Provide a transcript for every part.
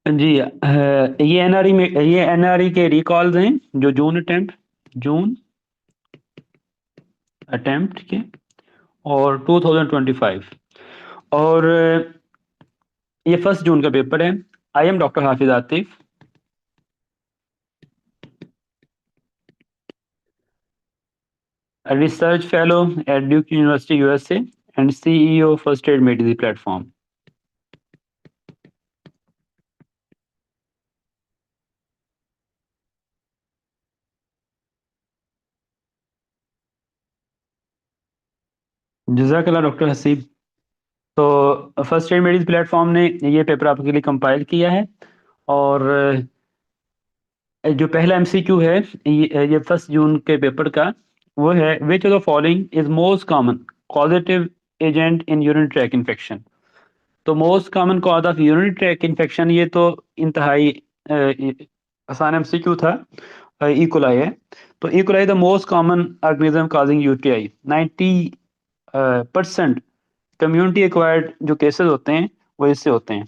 जी ये एनआरई के रिकॉल्स हैं जो जून अटेम्प्ट के और 2025 और ये 1 जून का पेपर है। I am doctor Hafiz Atif, research fellow at Duke University USA and CEO first aid medicine platform. जज़ाकल्लाह डॉक्टर हसीब। तो फर्स्ट एड मेडिसिन प्लेटफॉर्म ने ये पेपर आपके लिए कंपाइल किया है और जो पहला एमसीक्यू है ये 1 जून के पेपर का वो है, which of the following is most common causative agent in urine tract infection. तो most common cause of urine tract infection, ये तो इंतहाई आसान एमसीक्यू था। इकोलाई है। तो E coli the most common organism causing UTI. 90% community acquired जो cases होते हैं वो इससे होते हैं।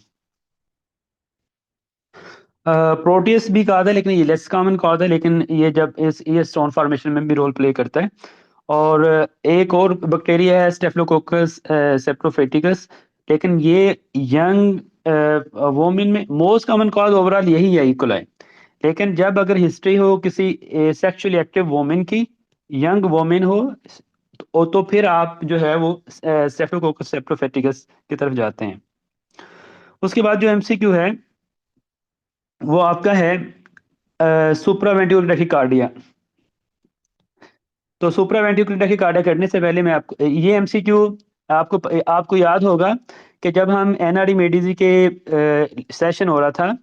प्रोटियस भी कहा था लेकिन ये लेस कॉमन कॉज है, लेकिन ये स्टोन फॉर्मेशन में भी रोल प्ले करता है। और एक और बैक्टीरिया है स्टेफिलोकोकस सेप्रोफेटिकस, लेकिन ये यंग वोमेन में मोस्ट कॉमन कॉज ओवरऑल यही है इकोलाई। लेकिन जब अगर हिस्ट्री हो किसी सेक्सुअली एक्टिव वोमेन की, यंग वोमेन हो, तो फिर आप जो है वो स्टेफिलोकोकस सेप्रोफेटिकस की तरफ जाते हैं। उसके बाद जो एमसीक्यू है वो आपका है सुप्रावेंट्रिकुलर टैकीकार्डिया। तो सुप्रावेंट्रिकुलर टैकीकार्डिया करने से पहले मैं आपको ये एमसीक्यू आपको आपको याद होगा कि जब हम एनआरई मेडिजी के सेशन हो रहा था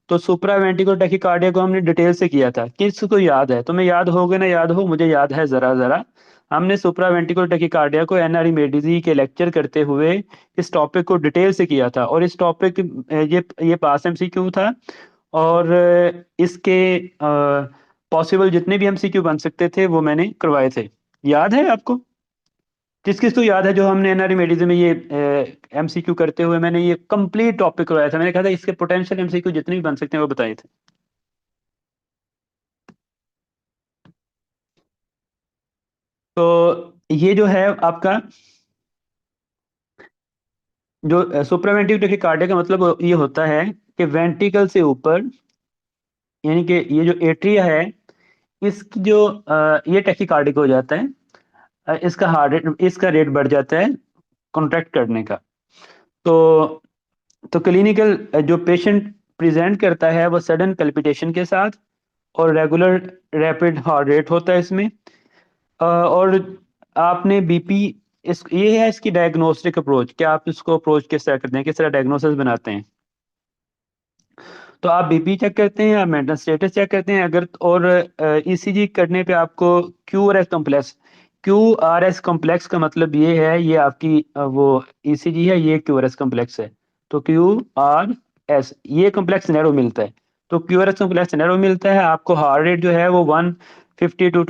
तो सुप्रावेंट्रिकुलर टैकीकार्डिया को हमने डिटेल से किया था। किसको याद है? तुम्हें याद होगा ना याद हो, मुझे याद है जरा जरा। हमने सुप्रावेंट्रिकुलर टैकीकार्डिया को एनआरई मेडिजी के लेक्चर करते हुए इस टॉपिक को डिटेल से किया था और इस टॉपिक ये पास एमसीक्यू था। और इसके पॉसिबल जितने भी एमसीक्यू बन सकते थे वो मैंने करवाए थे। याद है आपको? किस किस को याद है जो हमने एनआरई मेडिसिन में ये एमसीक्यू करते हुए मैंने ये कंप्लीट टॉपिक करवाया था? मैंने कहा था इसके पोटेंशियल एमसीक्यू जितने भी बन सकते हैं वो बताए थे। तो ये जो है आपका जो सुप्रावेंटिव टैकीकार्डिया का मतलब ये होता है कि वेंट्रिकल से ऊपर, यानी कि ये जो एट्रिया है इसकी जो ये टैकीकार्डिक हो जाता है। इसका हार्ट रेट, इसका रेट बढ़ जाता है कॉन्ट्रैक्ट करने का। तो क्लिनिकल जो पेशेंट प्रेजेंट करता है वो सडन पल्पिटेशन के साथ और रेगुलर रैपिड हार्ट रेट होता है इसमें। और आपने बीपी, इस ये है इसकी डायग्नोस्टिक अप्रोच। क्या आप इसको अप्रोच किस तरह करते हैं, किस तरह डायग्नोसिस बनाते हैं? तो आप बीपी चेक करते हैं, आप मेंटल स्टेटस चेक करते हैं। अगर और ईसीजी करने पे आपको क्यू आर एस कॉम्प्लेक्स का मतलब ये है, ये आपकी वो ईसीजी है, ये क्यूआरएस कॉम्प्लेक्स है। तो क्यू आर एस ये कॉम्प्लेक्स नैरो मिलता है। तो क्यूआरएस कॉम्प्लेक्स नैरो मिलता है, आपको हार्ट रेट जो है वो 150 to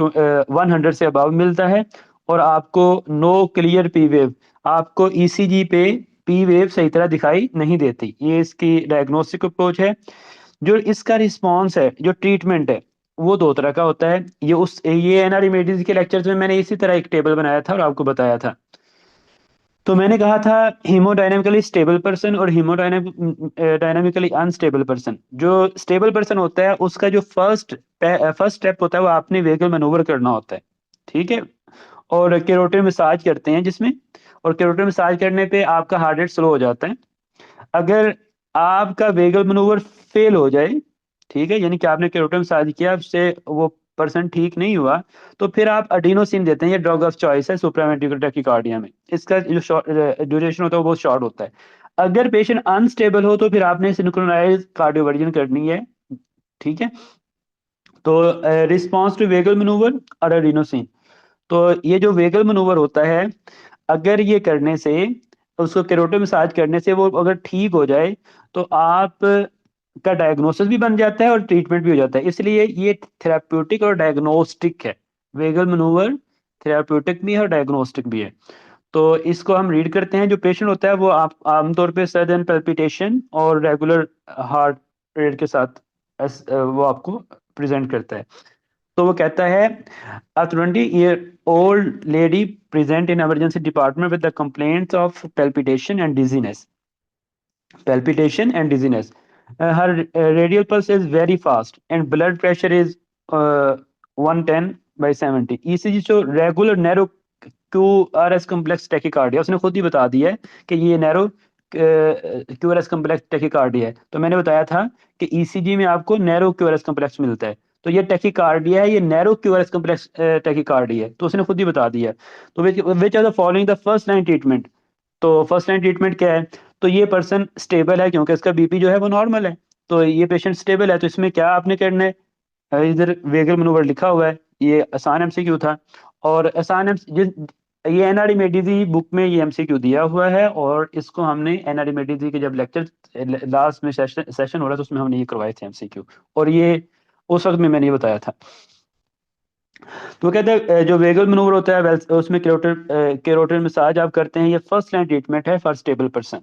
100 से अबव मिलता है। और आपको नो क्लियर पी वेव, आपको ईसीजी पे पी वेव सही तरह दिखाई नहीं देती। ये इसकी डायग्नोस्टिक अप्रोच है। जो इसका रिस्पॉन्स है, जो ट्रीटमेंट है, वो दो तरह का होता है। ये एनआरई मेडिसिन के लेक्चर्स में मैंने इसी तरह एक टेबल बनाया था और आपको बताया था। तो मैंने कहा था हीमोडायनेमिकली स्टेबल पर्सन और हीमोडायनेमिकली अनस्टेबल पर्सन। जो स्टेबल पर्सन होता है उसका जो फर्स्ट स्टेप होता है वो आपने वेगल मैनूवर करना होता है। ठीक है। और केरोटिन मसाज करते हैं जिसमें, और केरोटिन मसाज करने पे आपका हार्ट रेट स्लो हो जाता है। अगर आपका वेगल मनोवर फेल हो जाए, ठीक है, यानी कि आपने केरोटिन मसाज किया उससे वो पर्सन ठीक नहीं हुआ, तो फिर आप अडीनोसिन देते हैं। ये ड्रग ऑफ चॉइस है सुप्रावेंट्रिकुलर टैकीकार्डिया में। इसका जो ड्यूरेशन होता है वो बहुत शॉर्ट होता है। अगर पेशेंट अनस्टेबल हो तो फिर आपने सिंक्रोनाइज कार्डियोवर्जन करनी है। ठीक है। तो रिस्पॉन्स टू वेगल मनूवर और अडीनोसिन। तो ये जो वेगल मनूवर होता है, अगर ये करने से, उसको केरोटो मसाज करने से वो अगर ठीक हो जाए तो आप का डायग्नोसिस भी बन जाता है और ट्रीटमेंट भी हो जाता है। इसलिए ये थेराप्यूटिक और डायग्नोस्टिक है। वेगल मनूवर थेराप्यूटिक भी है और डायग्नोस्टिक भी है। तो इसको हम रीड करते हैं। जो पेशेंट होता है वो आप आमतौर पे सडन पल्पिटेशन और रेगुलर हार्ट पीरियड के साथ वो आपको प्रेजेंट करता है। तो वो कहता है a 20-year-old lady present in emergency department with the complaints of palpitation and dizziness. Palpitation and dizziness. Her radial pulse is very fast and blood pressure is 110/70. ECG जो regular narrow QRS complex tachycardia, उसने खुद ही बता दिया है कि ये narrow QRS complex tachycardia है। तो मैंने बताया था कि ECG में आपको नैरो QRS complex मिलता है, तो ये tachycardia है, ये नैरो QRS complex tachycardia है, तो उसने खुद ही बता दिया। तो which are the following the first line treatment? तो फर्स्ट लाइन ट्रीटमेंट क्या है? तो ये पर्सन स्टेबल है क्योंकि इसका बीपी जो है वो नॉर्मल है, तो ये पेशेंट स्टेबल है, तो इसमें क्या आपने करना है? इधर वेगल मनोवर लिखा हुआ है, ये आसान एमसीक्यू था। और आसान ये एनआरडी मेडिजी बुक में ये एमसीक्यू दिया हुआ है, और इसको हमने एनआरडी मेडिजी के जब लेक्चर लास्ट में सेशन हो रहा था उसमें हमने ये करवाए थे एमसीक्यू, और ये उस वक्त में मैंने ये बताया था। तो वो कहते हैं जो वेगल मनोवर होता है उसमें कैरोटिड मसाज आप करते हैं, ये फर्स्ट लाइन ट्रीटमेंट है फॉर स्टेबल पर्सन।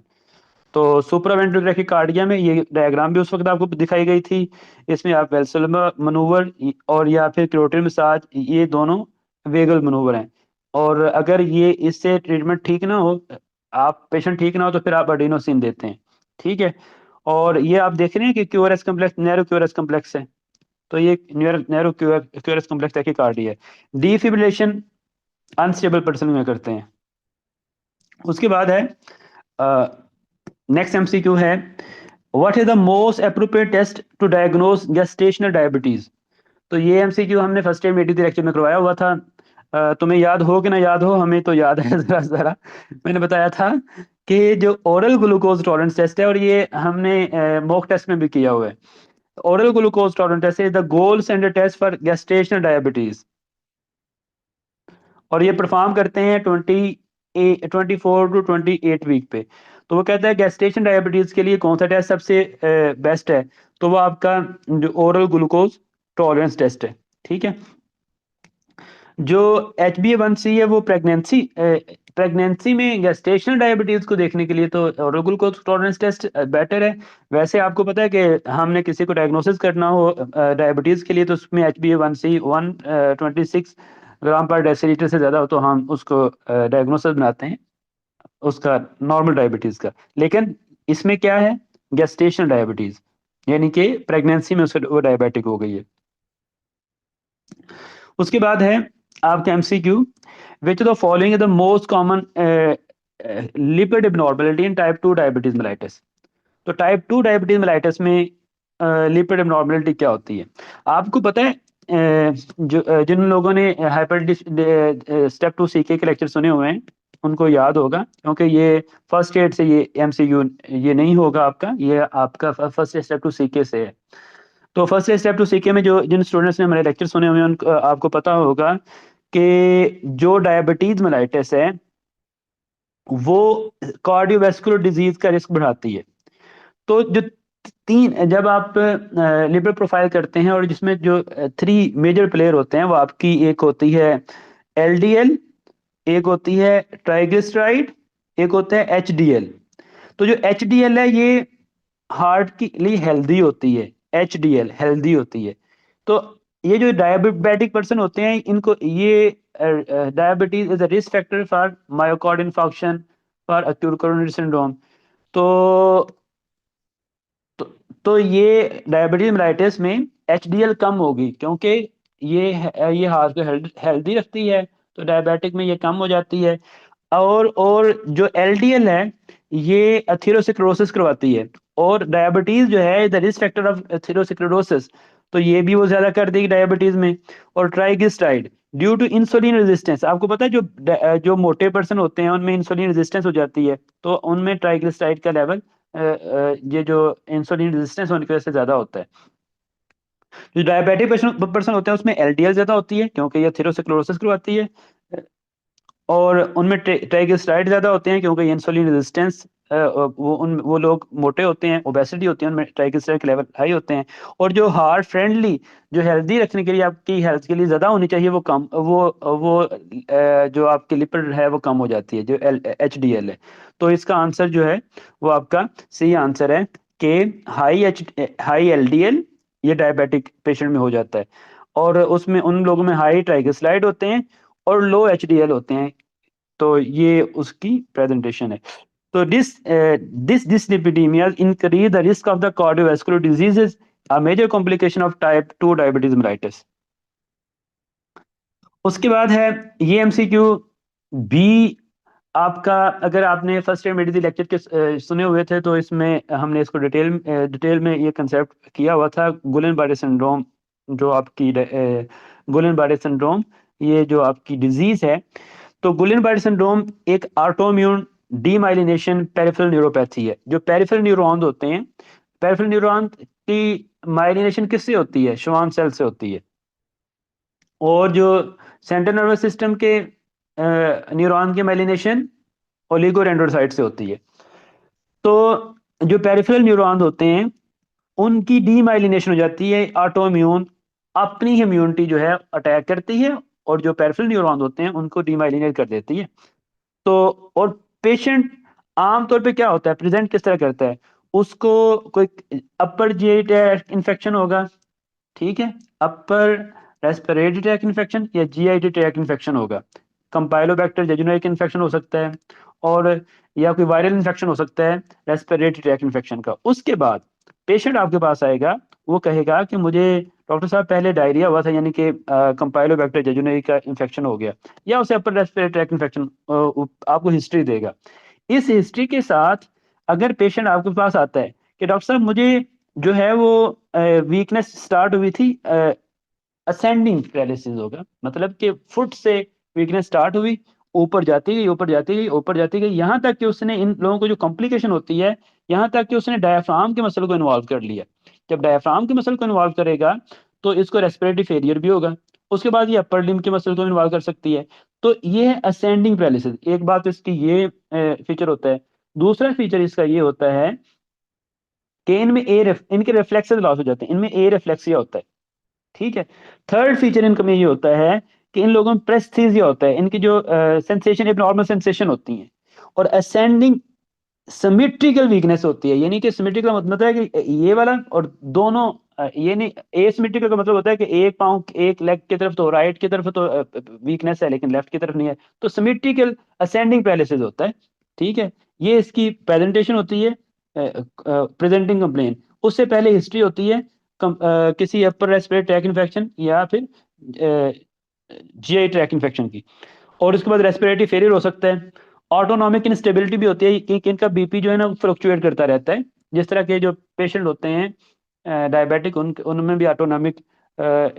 तो सुप्रावेंट्रिकुलर कार्डिया में ये डायग्राम भी उस वक्त आपको दिखाई गई थी, इसमें आप वेल्सलर मनोवर और या फिर कैरोटिड मसाज, ये दोनों वेगल मनोवर हैं। और अगर ये इससे ट्रीटमेंट ठीक ना हो, आप पेशेंट ठीक ना हो, तो फिर आप अडेनोसिन देते हैं, ठीक है। और ये आप देख रहे हैं कि QRS complex narrow QRS complex है, तो ये नैरो क्यूआरएस कम्प्लेक्स टैकीकार्डिया है। डिफिब्रिलेशन अनस्टेबल पर्सन में करते हैं। उसके बाद है नेक्स्ट एमसीक्यू है, what is the most appropriate test to diagnose gestational diabetes? तो ये एमसीक्यू हमने फर्स्ट टाइम एडी लेक्चर में करवाया हुआ था। तुम्हें याद हो कि ना याद हो, हमें तो याद है जरा जरा। मैंने बताया था कि जो ओरल ग्लूकोज टॉलरेंस टेस्ट है, और ये हमने मॉक टेस्ट में भी किया हुआ है। Oral glucose tolerance test is the gold standard test for gestational diabetes, और ये परफॉर्म करते हैं 24 to 28 वीक पे। तो वो कहता है गेस्टेशन डायबिटीज के लिए कौन सा टेस्ट सबसे बेस्ट है? तो वो आपका जो ओरल ग्लूकोज टॉलरेंस टेस्ट है, ठीक है। जो HbA1c है वो प्रेगनेंसी में गेस्टेशनल डायबिटीज को देखने के लिए तो oral glucose tolerance test better है। वैसे आपको पता है कि हमने किसी को डायग्नोसिस करना हो डायबिटीज के लिए, तो उसमें HbA1c 126 ग्राम पर डेसीलीटर से ज्यादा हो तो हम उसको डायग्नोसिस बनाते हैं उसका नॉर्मल डायबिटीज का। लेकिन इसमें क्या है? गेस्टेशनल डायबिटीज, यानी कि प्रेगनेंसी में उसका वो डायबिटिक हो गई है। उसके बाद है आपका MCQ, which of the following is the most common lipid abnormality in type 2 diabetes mellitus? तो टाइप 2 डायबिटीज मेलाइटिस में लिपिड एबनॉर्मेलिटी क्या होती है? आपको पता है जिन लोगों ने हाइपर स्टेप 2 सीके के लेक्चर सुने हुए हैं उनको याद होगा, क्योंकि ये फर्स्ट एड से ये एमसीक्यू ये नहीं होगा आपका, ये आपका फर्स्ट स्टेप 2 सीके से है। तो फर्स्ट स्टेप टू सीके में जो जिन स्टूडेंट्स ने हमारे लेक्चर सुने हुए हैं उनको आपको पता होगा कि जो डायबिटीज मेलाइटिस है वो कार्डियोवैस्कुलर डिजीज का रिस्क बढ़ाती है। तो जो जब आप लिपिड प्रोफाइल करते हैं, और जिसमें जो 3 मेजर प्लेयर होते हैं, वो आपकी एक होती है LDL, एक होती है ट्राइग्लिसराइड, एक होता है HDL। तो जो HDL है ये हार्ट के लिए हेल्दी होती है, HDL हेल्दी होती है। तो ये जो डायबिटिक पर्सन होते हैं इनको ये diabetes is a risk factor for मायोकार्ड infarction, for acute coronary syndrome. तो तो, तो ये डायबिटीज मेलाइटिस में HDL कम होगी, क्योंकि ये हार्ट को हेल्दी रखती है, तो डायबिटिक में ये कम हो जाती है। और जो LDL है ये एथेरोस्क्लेरोसिस करवाती है, और डायबिटीज जो है the risk factor of atherosclerosis, तो ये भी वो ज्यादा कर देगी डायबिटीज में। और triglyceride due to insulin resistance, आपको पता है जो मोटे पर्सन होते हैं उनमें इंसुलिन रेजिस्टेंस हो जाती है, तो उनमें ट्राइग्लिसराइड का लेवल ये जो इंसुलिन रेजिस्टेंस होने की वजह से ज्यादा होता है। जो डायबिटिक पर्सन होते हैं उसमें LDL ज्यादा होती है क्योंकि ये एथेरोस्क्लेरोसिस करवाती है, और उनमें ट्राइग्लिसराइड ज्यादा होते हैं क्योंकि इंसुलिन रेजिस्टेंस, वो लोग मोटे होते हैं, ओबेसिटी होती है, उनमें ट्राइग्लिसराइड के लेवल हाई होते हैं। और जो हार्ट फ्रेंडली, जो हेल्दी रखने के लिए आपकी हेल्थ के लिए ज्यादा होनी चाहिए, वो कम वो जो आपकी लिपिड है वो कम हो जाती है, जो HDL है। तो इसका आंसर जो है वो आपका सही आंसर है कि हाई एलडीएल ये डायबिटिक पेशेंट में हो जाता है, और उसमें उन लोगों में हाई ट्राइग्लिसराइड होते हैं और लो एचडीएल होते हैं। तो ये उसकी प्रेजेंटेशन है। तो this dyslipidemia increase the risk of the cardiovascular diseases, a major complication of type 2 diabetes mellitus। उसके बाद है ये एमसीक्यू बी आपका, अगर आपने फर्स्ट ईयर मेडिसिन लेक्चर के सुने हुए थे तो इसमें हमने इसको डिटेल में ये कंसेप्ट किया हुआ था। गुलेन बारे सिंड्रोम, जो आपकी गुलेन बारे सिंड्रोम, ये जो आपकी डिजीज है, तो गुलेन बारे सिंड्रोम एक ऑटोइम्यून डीमाइलिनेशन पेरिफेरल न्यूरोपैथी है। जो पेरिफेरल न्यूरॉन्स होते हैं, पेरिफेरल न्यूरॉन की माइलिनेशन किससे होती है? श्वान सेल से होती है। और जो सेंट्रल नर्वस सिस्टम के न्यूरॉन की माइलिनेशन ओलिगोडेंड्रोसाइट से होती है। तो जो पेरिफेरल न्यूरॉन्स होते हैं उनकी डीमाइलिनेशन हो जाती है, ऑटोइम्यून अपनी ही इम्यूनिटी जो है अटैक करती है, और जो पेरिफेरल न्यूरॉन्स होते हैं उनको डीमाइलिनेट कर देती है। तो और पेशेंट आमतौर पे क्या होता है, प्रेजेंट किस तरह करता है? उसको कोई अपर जीआई ट्रैक्ट इन्फेक्शन होगा, ठीक है, अपर रेस्पिरेटरी ट्रैक्ट इन्फेक्शन या जीआईटी ट्रैक्ट इन्फेक्शन होगा, कंपाइलोबैक्टर जेजुनरिक इन्फेक्शन हो सकता है, और या कोई वायरल इन्फेक्शन हो सकता है रेस्पिरेटरी ट्रैक्ट इन्फेक्शन का। उसके बाद पेशेंट आपके पास आएगा, वो कहेगा कि मुझे डॉक्टर साहब पहले डायरिया हुआ था, यानी कि कंपाइलोबैक्टर जेजुनरी का इन्फेक्शन हो गया, या उसे अपर रेस्पिरेटरी ट्रैक्ट इन्फेक्शन, आपको हिस्ट्री देगा। इस हिस्ट्री के साथ अगर पेशेंट आपके पास आता है कि डॉक्टर साहब मुझे जो है वो वीकनेस स्टार्ट हुई थी, असेंडिंग पैरालिसिस होगा, मतलब कि फुट से वीकनेस स्टार्ट हुई, ऊपर जाती गई, ऊपर जाती गई, ऊपर जाती गई, यहाँ तक कि उसने, इन लोगों को जो कॉम्प्लिकेशन होती है, यहाँ तक कि उसने डायफ्राम के मसल को इन्वॉल्व कर लिया। जब डायफ्राम के मसल को इन्वॉल्व करेगा तो इसको रेस्पिरेटरी फेलियर भी होगा। उसके बाद ये अपर लिम्ब के मसल को इन्वॉल्व कर सकती है। तो ये है असेंडिंग पैरालिसिस। एक बात इसकी ये फीचर होता है। दूसरा फीचर इसका ये होता है कि इनके रिफ्लेक्सेस लॉस हो जाते हैं, इनमें ए रिफ्लेक्सिया होता है, ठीक है। थर्ड फीचर इनका में ये होता है कि इन लोगों में प्रेस्थीसिया होता है, इनकी जो सेंसेशन नॉर्मल सेंसेशन होती हैं, और असेंडिंग सिमेट्रिकल वीकनेस होती है। यानी कि सिमेट्रिकल मतलब है कि ये वाला और दोनों, ये नहीं, एसिमेट्रिकल का मतलब होता है कि एक पाँव एक लेग की तरफ तो राइट की तरफ तो वीकनेस है लेकिन लेफ्ट की तरफ नहीं है, तो सिमेट्रिकल असेंडिंग पैरालिसिस होता है, ठीक है। ये इसकी प्रेजेंटेशन होती है, प्रेजेंटिंग कंप्लेन। उससे पहले हिस्ट्री होती है किसी अपर रेस्पिरेटरी ट्रैक इन्फेक्शन या फिर जीआई ट्रैक इन्फेक्शन की, और उसके बाद रेस्पिरेटरी फेलियर हो सकता है। ऑटोनॉमिक इंस्टेबिलिटी भी होती है कि इनका बीपी जो है ना फ्लक्चुएट करता रहता है। जिस तरह के जो पेशेंट होते हैं डायबिटिक, उनमें भी ऑटोनॉमिक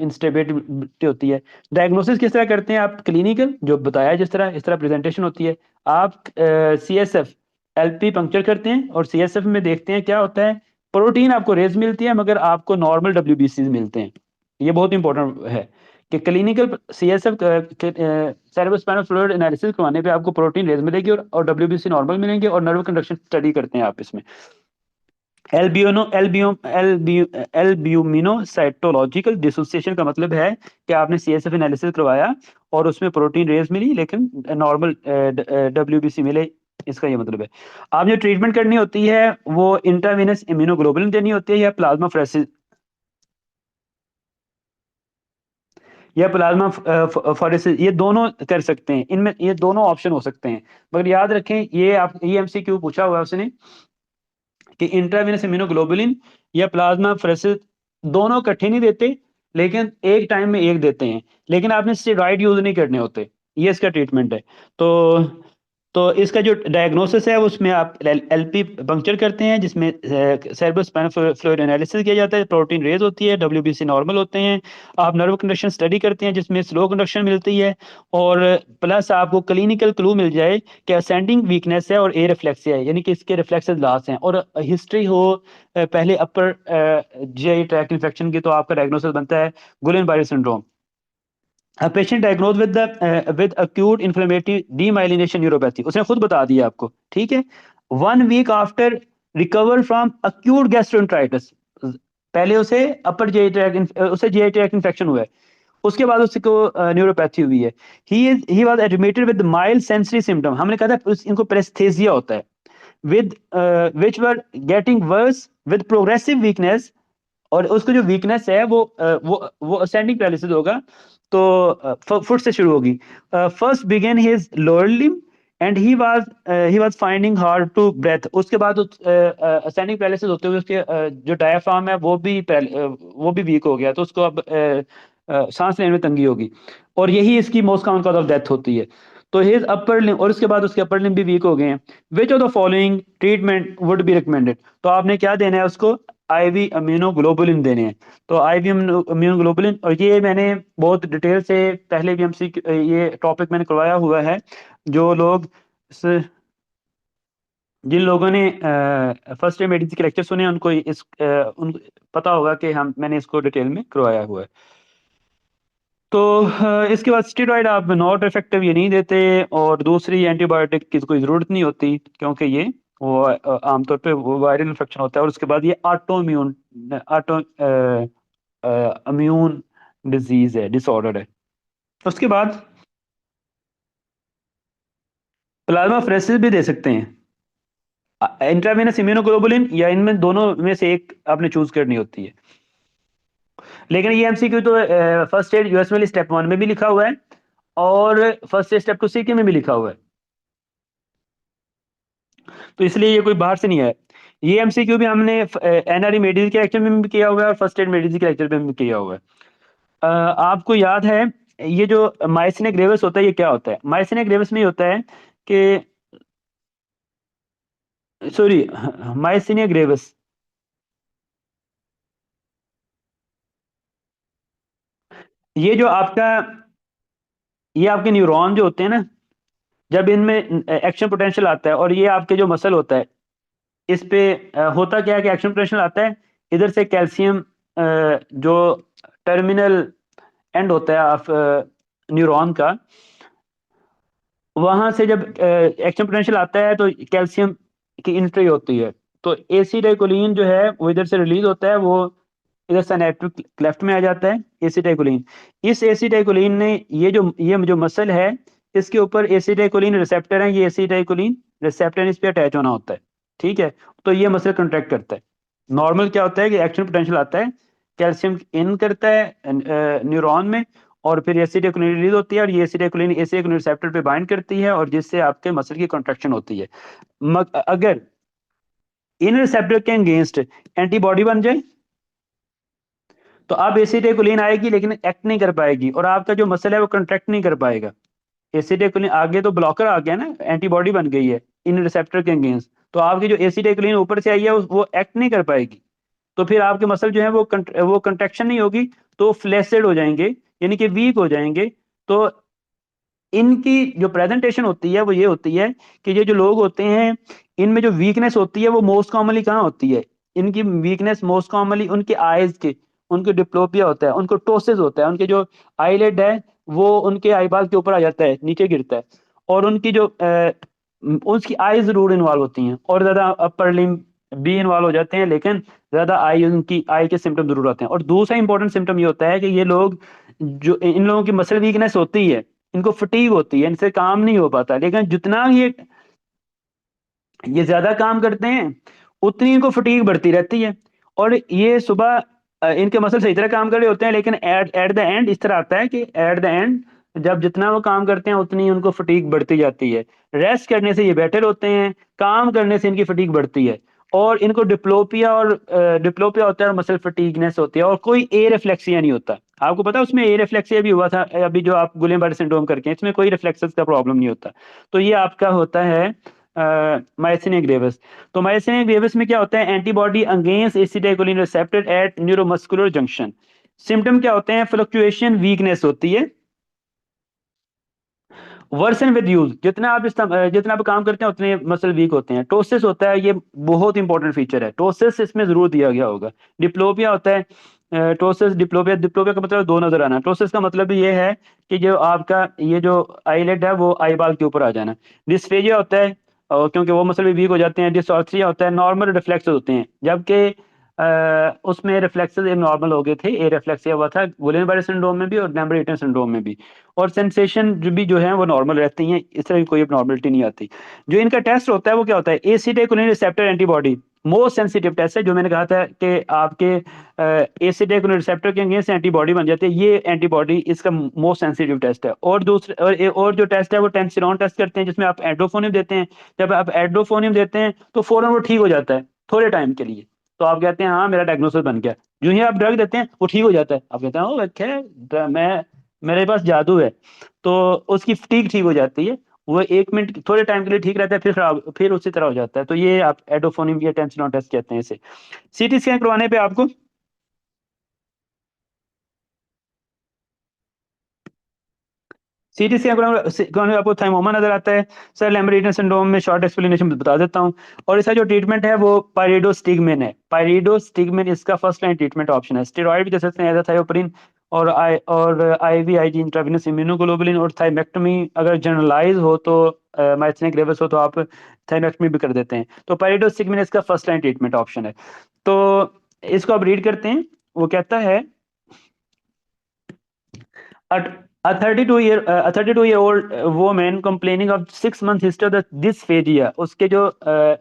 इंस्टेबिलिटी होती है। डायग्नोसिस किस तरह करते हैं आप? क्लिनिकल जो बताया जिस तरह, इस तरह प्रेजेंटेशन होती है। आप CSF LP पंक्चर करते हैं और CSF में देखते हैं क्या होता है। प्रोटीन आपको रेज मिलती है मगर आपको नॉर्मल WBC मिलते हैं। ये बहुत इंपॉर्टेंट है कि clinical CSF cerebrospinal fluid analysis करवाने पे आपको प्रोटीन रेज मिलेगी और WBC नॉर्मल मिलेंगे, और नर्व कंडक्शन स्टडी करते हैं आप इसमें। एल्ब्यूमिनोसाइटोलॉजिकल डिसोसिएशन का मतलब है कि आपने CSF एनालिसिस करवाया और उसमें प्रोटीन रेज मिली लेकिन नॉर्मल WBC मिले, इसका ये मतलब है। आप जो ट्रीटमेंट करनी होती है वो इंट्रावेनस इम्यूनोग्लोबुलिन देनी होती है, या प्लाज्मा फ्रेसिस, या प्लाज्मा फॉरेसिस, ये दोनों कर सकते हैं। इनमें ये दोनों ऑप्शन हो सकते हैं। मगर याद रखें, ये आप ये MCQ पूछा हुआ है उसने कि इंट्रावेनस इम्यूनोग्लोबुलिन या प्लाज्मा फ्रेसिस दोनों इकट्ठे नहीं देते, लेकिन एक टाइम में एक देते हैं, लेकिन आपने स्टेरॉइड यूज नहीं करने होते। ये इसका ट्रीटमेंट है। तो इसका जो डायग्नोसिस है उसमें आप LP पंक्चर करते हैं, जिसमें सेरेब्रोस्पाइनल फ्लूइड एनालिसिस किया जाता है, प्रोटीन रेज होती है, WBC नॉर्मल होते हैं। आप नर्व कंडक्शन स्टडी करते हैं जिसमें स्लो कंडक्शन मिलती है, और प्लस आपको क्लिनिकल क्लू मिल जाए कि असेंडिंग वीकनेस है और ए रिफ्लेक्सिया है, यानी कि इसके रिफ्लेक्सेस लास्ट हैं, और हिस्ट्री हो पहले अपर GI ट्रैक्ट इन्फेक्शन की, तो आपका डायग्नोसिस बनता है गुलेन बारे syndrome. A patient diagnosed with acute inflammatory demyelination neuropathy, उसने खुद बता दिया आपको, ठीक है। 1 week after recover from acute gastroenteritis, पहले उसे अपर GI ट्रैक्ट, उसे GI ट्रैक्ट इन्फेक्शन हुआ है, उसके बाद उसको न्यूरोपैथी हुई है। He was admitted with mild sensory symptom, हमने कहा था इनको प्रेस्थेसिया होता है, with which were getting worse with progressive weakness, और उसको जो वीकनेस है वो असेंडिंग पैरालिसिस होगा, तो फुट से शुरू होगी। First began his lower limb and he was finding hard to breathe. उसके बाद असेंडिंग पैरालिसिस होते हुए उसके जो डायाफ्राम है वो भी वीक हो गया, तो उसको अब सांस लेने में तंगी होगी, और यही इसकी most common cause of death होती है। तो हिज अपर लिम्ब, और उसके बाद उसके अपर लिम्ब भी वीक हो गए हैं। विच of the following treatment would be recommended? तो आपने क्या देना है उसको, आईवी इम्यूनोग्लोबुलिन देने हैं। तो आईवी इम्यूनोग्लोबुलिन, और ये मैंने बहुत डिटेल से पहले भी एमसी ये टॉपिक मैंने करवाया हुआ है। जो लोग स- जिन लोगों ने फर्स्ट ईयर मेडिसिन के लेक्चर सुने उनको उन पता होगा कि हम मैंने इसको डिटेल में करवाया हुआ है। तो इसके बाद स्टेरॉइड आप नॉट इफेक्टिव ये नहीं देते, और दूसरी एंटीबायोटिक की कोई ज़रूरत नहीं होती, क्योंकि ये वो आमतौर पे वो वायरल इन्फेक्शन होता है, और उसके बाद ये ऑटो इम्यून डिजीज है, डिसऑर्डर है। उसके बाद प्लाज्मा फेरेसिस भी दे सकते हैं, इंट्रावेनस इम्यूनोग्लोबुलिन, या इनमें दोनों में से एक आपने चूज करनी होती है। लेकिन ये एमसीक्यू तो फर्स्ट एड यूएस में स्टेप 1 में भी लिखा हुआ है, और फर्स्ट एड स्टेप 2 सीके में भी लिखा हुआ है, तो इसलिए ये कोई बाहर से नहीं है। ये एमसीक्यू भी हमने एनआरई मेडिसिन के लेक्चर में भी किया हुआ है, और फर्स्ट एड मेडिसिन के लेक्चर में भी किया हुआ है। आपको याद है ये जो माइसिनिया ग्रेविस होता है, ये क्या होता है? माइसिनिया ग्रेविस में ये होता है कि, सॉरी, माइसिनिया ग्रेविस, ये जो आपका ये आपके न्यूरॉन जो होते हैं ना, जब इनमें एक्शन पोटेंशियल आता है, और ये आपके जो मसल होता है इस पे होता क्या है कि एक्शन पोटेंशियल आता है, इधर से कैल्शियम जो टर्मिनल एंड होता है ऑफ न्यूरॉन का, वहां से जब एक्शन पोटेंशियल आता है तो कैल्शियम की एंट्री होती है, तो एसिटाइकोलिन जो है वो इधर से रिलीज होता है, वो इधर सिनेप्टिक क्लेफ्ट में आ जाता है एसिटाइकोलिन। इस एसिटाइकोलिन ने ये जो मसल है, इसके ऊपर एसिटाइकोलिन रिसेप्टर है, ये एसिटाइकोलिन रिसेप्टर इस पे अटैच होना होता है, ठीक है? तो ये मसल कंट्रैक्ट करता है। नॉर्मल क्या होता है कि एक्शन पोटेंशियल आता है, कैल्शियम इन करता है न्यूरॉन में, और फिर एसिटाइकोलिन रिलीज होती है, और ये एसिटाइकोलिन एसिटाइकोलिन रिसेप्टर पे बाइंड करती है, और जिससे आपके मसल की कॉन्ट्रैक्शन होती है। अगर इन रिसेप्टर के अगेंस्ट एंटीबॉडी बन जाए, तो अब एसिटाइकोलिन आएगी लेकिन एक्ट नहीं कर पाएगी, और आपका जो मसल है वो कंट्रैक्ट नहीं कर पाएगा। एसिटाइकोलिन आगे तो ब्लॉकर आ गया ना, एंटीबॉडी बन गई है इन रिसेप्टर के अगेंस्ट, तो आपकी जो एसिटाइकोलिन ऊपर से आई है वो एक्ट नहीं कर पाएगी, तो फिर आपके मसल जो है वो कंट्रैक्शन नहीं होगी, तो फ्लैसिड हो जाएंगे, यानी कि वीक हो जाएंगे। तो इनकी जो प्रेजेंटेशन होती है वो ये होती है कि ये जो लोग होते हैं, इनमें जो वीकनेस होती है वो मोस्ट कॉमनली कहाँ होती है? इनकी वीकनेस मोस्ट कॉमनली उनके आईज के, उनको डिप्लोपिया होता है, उनको टोसिस होता है, उनके जो आईलिड है वो उनके आईबाल के ऊपर आ जाता है, नीचे गिरता है, और उनकी जो उसकी आई जरूर इन्वॉल्व होती हैं, और ज्यादा अपर लिम्ब भी इन्वॉल्व हो जाते हैं, लेकिन ज्यादा आई, उनकी आई के सिम्टम जरूर आते हैं। और दूसरा इंपॉर्टेंट सिम्टम ये होता है कि ये लोग, जो इन लोगों की मसल वीकनेस होती है, इनको फटीग होती है, इनसे काम नहीं हो पाता, लेकिन जितना ये ज्यादा काम करते हैं उतनी इनको फटीग बढ़ती रहती है, और ये सुबह इनके मसल सही तरह काम कर रहे होते हैं, लेकिन एट एट द एंड इस तरह आता है कि एट द एंड जब जितना वो काम करते हैं उतनी उनको फटीग बढ़ती जाती है। रेस्ट करने से ये बेटर होते हैं, काम करने से इनकी फटीग बढ़ती है, और इनको डिप्लोपिया होता है, और मसल फटीगनेस होती है, और कोई ए रिफ्लेक्सिया नहीं होता। आपको पता है उसमें ए रिफ्लेक्सिया भी हुआ था अभी, जो आप गुलेन बारे सिंड्रोम करके हैं, इसमें कोई रिफ्लेक्सेस का प्रॉब्लम नहीं होता। तो ये आपका होता है माइसिनिया ग्रेविस। तो माइसिनिया ग्रेविस में क्या होता है? Antibody against acetylcholine receptor at neuromuscular junction. Symptom क्या होते हैं? फ्लक्चुएशन, वीकनेस होती है, वर्सन विद यूज, जितना आप काम करते हैं उतने मसल वीक होते हैं। टोसिस होता है, ये बहुत इंपॉर्टेंट फीचर है, टोसिस इसमें जरूर दिया गया होगा। डिप्लोपिया होता है, टोसिस डिप्लोपिया, डिप्लोपिया का मतलब दो नजर आना, टोसिस का मतलब ये है कि जो आपका ये जो आईलेट है वो आईबाल के ऊपर आ जाना। डिस्फेजिया होता है, क्योंकि वो मसल भी वीक हो जाते हैं। डिसऑर्थ्रिया होता है, नॉर्मल रिफ्लेक्स होते हैं, जबकि उसमें रिफ्लेक्सेस नॉर्मल हो गए थे, ए रिफ्लेक्सिया हुआ था गुलेन बारे सिंड्रोम में भी और लैम्बर्ट ईटन सिंड्रोम में भी, और सेंसेशन जो है वो नॉर्मल रहती हैं, इस तरह की कोई नॉर्मलिटी नहीं आती। जो इनका टेस्ट होता है वो क्या होता है? Acetylcholine receptor antibody, most sensitive test है, जो मैंने कहा था कि आपके एसिड रिसेप्टर के अगेंस्ट एंटीबॉडी बन जाती है, ये एंटीबॉडी इसका मोस्ट सेंसिटिव टेस्ट है। और दूसरे और जो टेस्ट है वो टेंसिलॉन टेस्ट करते हैं, जिसमें आप एड्रोफोनियम देते हैं। जब आप एड्रोफोनियम देते हैं तो फौरन वो ठीक हो जाता है थोड़े टाइम के लिए, तो आप कहते हैं हाँ मेरा डायग्नोसिस बन गया। जो ही आप ड्रग देते हैं वो ठीक हो जाता है, आप कहते हैं ओ अच्छा मैं मेरे पास जादू है, तो उसकी फटीग ठीक हो जाती है। वो 1 मिनट थोड़े टाइम के लिए ठीक रहता है, फिर खराब फिर उसी तरह हो जाता है। तो ये आप एडोफोनियम या टेंसिलॉन टेस्ट कहते हैं इसे। सीटी स्कैन करवाने पे आपको सीटी स्कैन करवाने पे आपको थाइमोमा नजर आता है। सर लैम्बरेटन सिंड्रोम में शॉर्ट एक्सप्लेनेशन बता देता हूँ। और इसका जो ट्रीटमेंट है वो पाइरिडोस्टिगमिन है। पाइरिडोस्टिगमिन इसका फर्स्ट लाइन ट्रीटमेंट ऑप्शन है। स्टेरॉइड भी दे सकते हैं, एजाथायोप्रिन और आईवीआईजी इंट्रावेनस इम्यूनोग्लोबुलिन, और थाइमेक्टोमी अगर जनरलाइज हो तो माइथेनिक ग्रेविस हो तो आप थाइमेक्टोमी भी कर देते हैं। तो पाइरिडोस्टिगमिन इसका फर्स्ट लाइन ट्रीटमेंट ऑप्शन है। तो इसको आप रीड करते हैं। वो कहता है a 32-year old woman complaining of 6 month history of dysphagia, उसके जो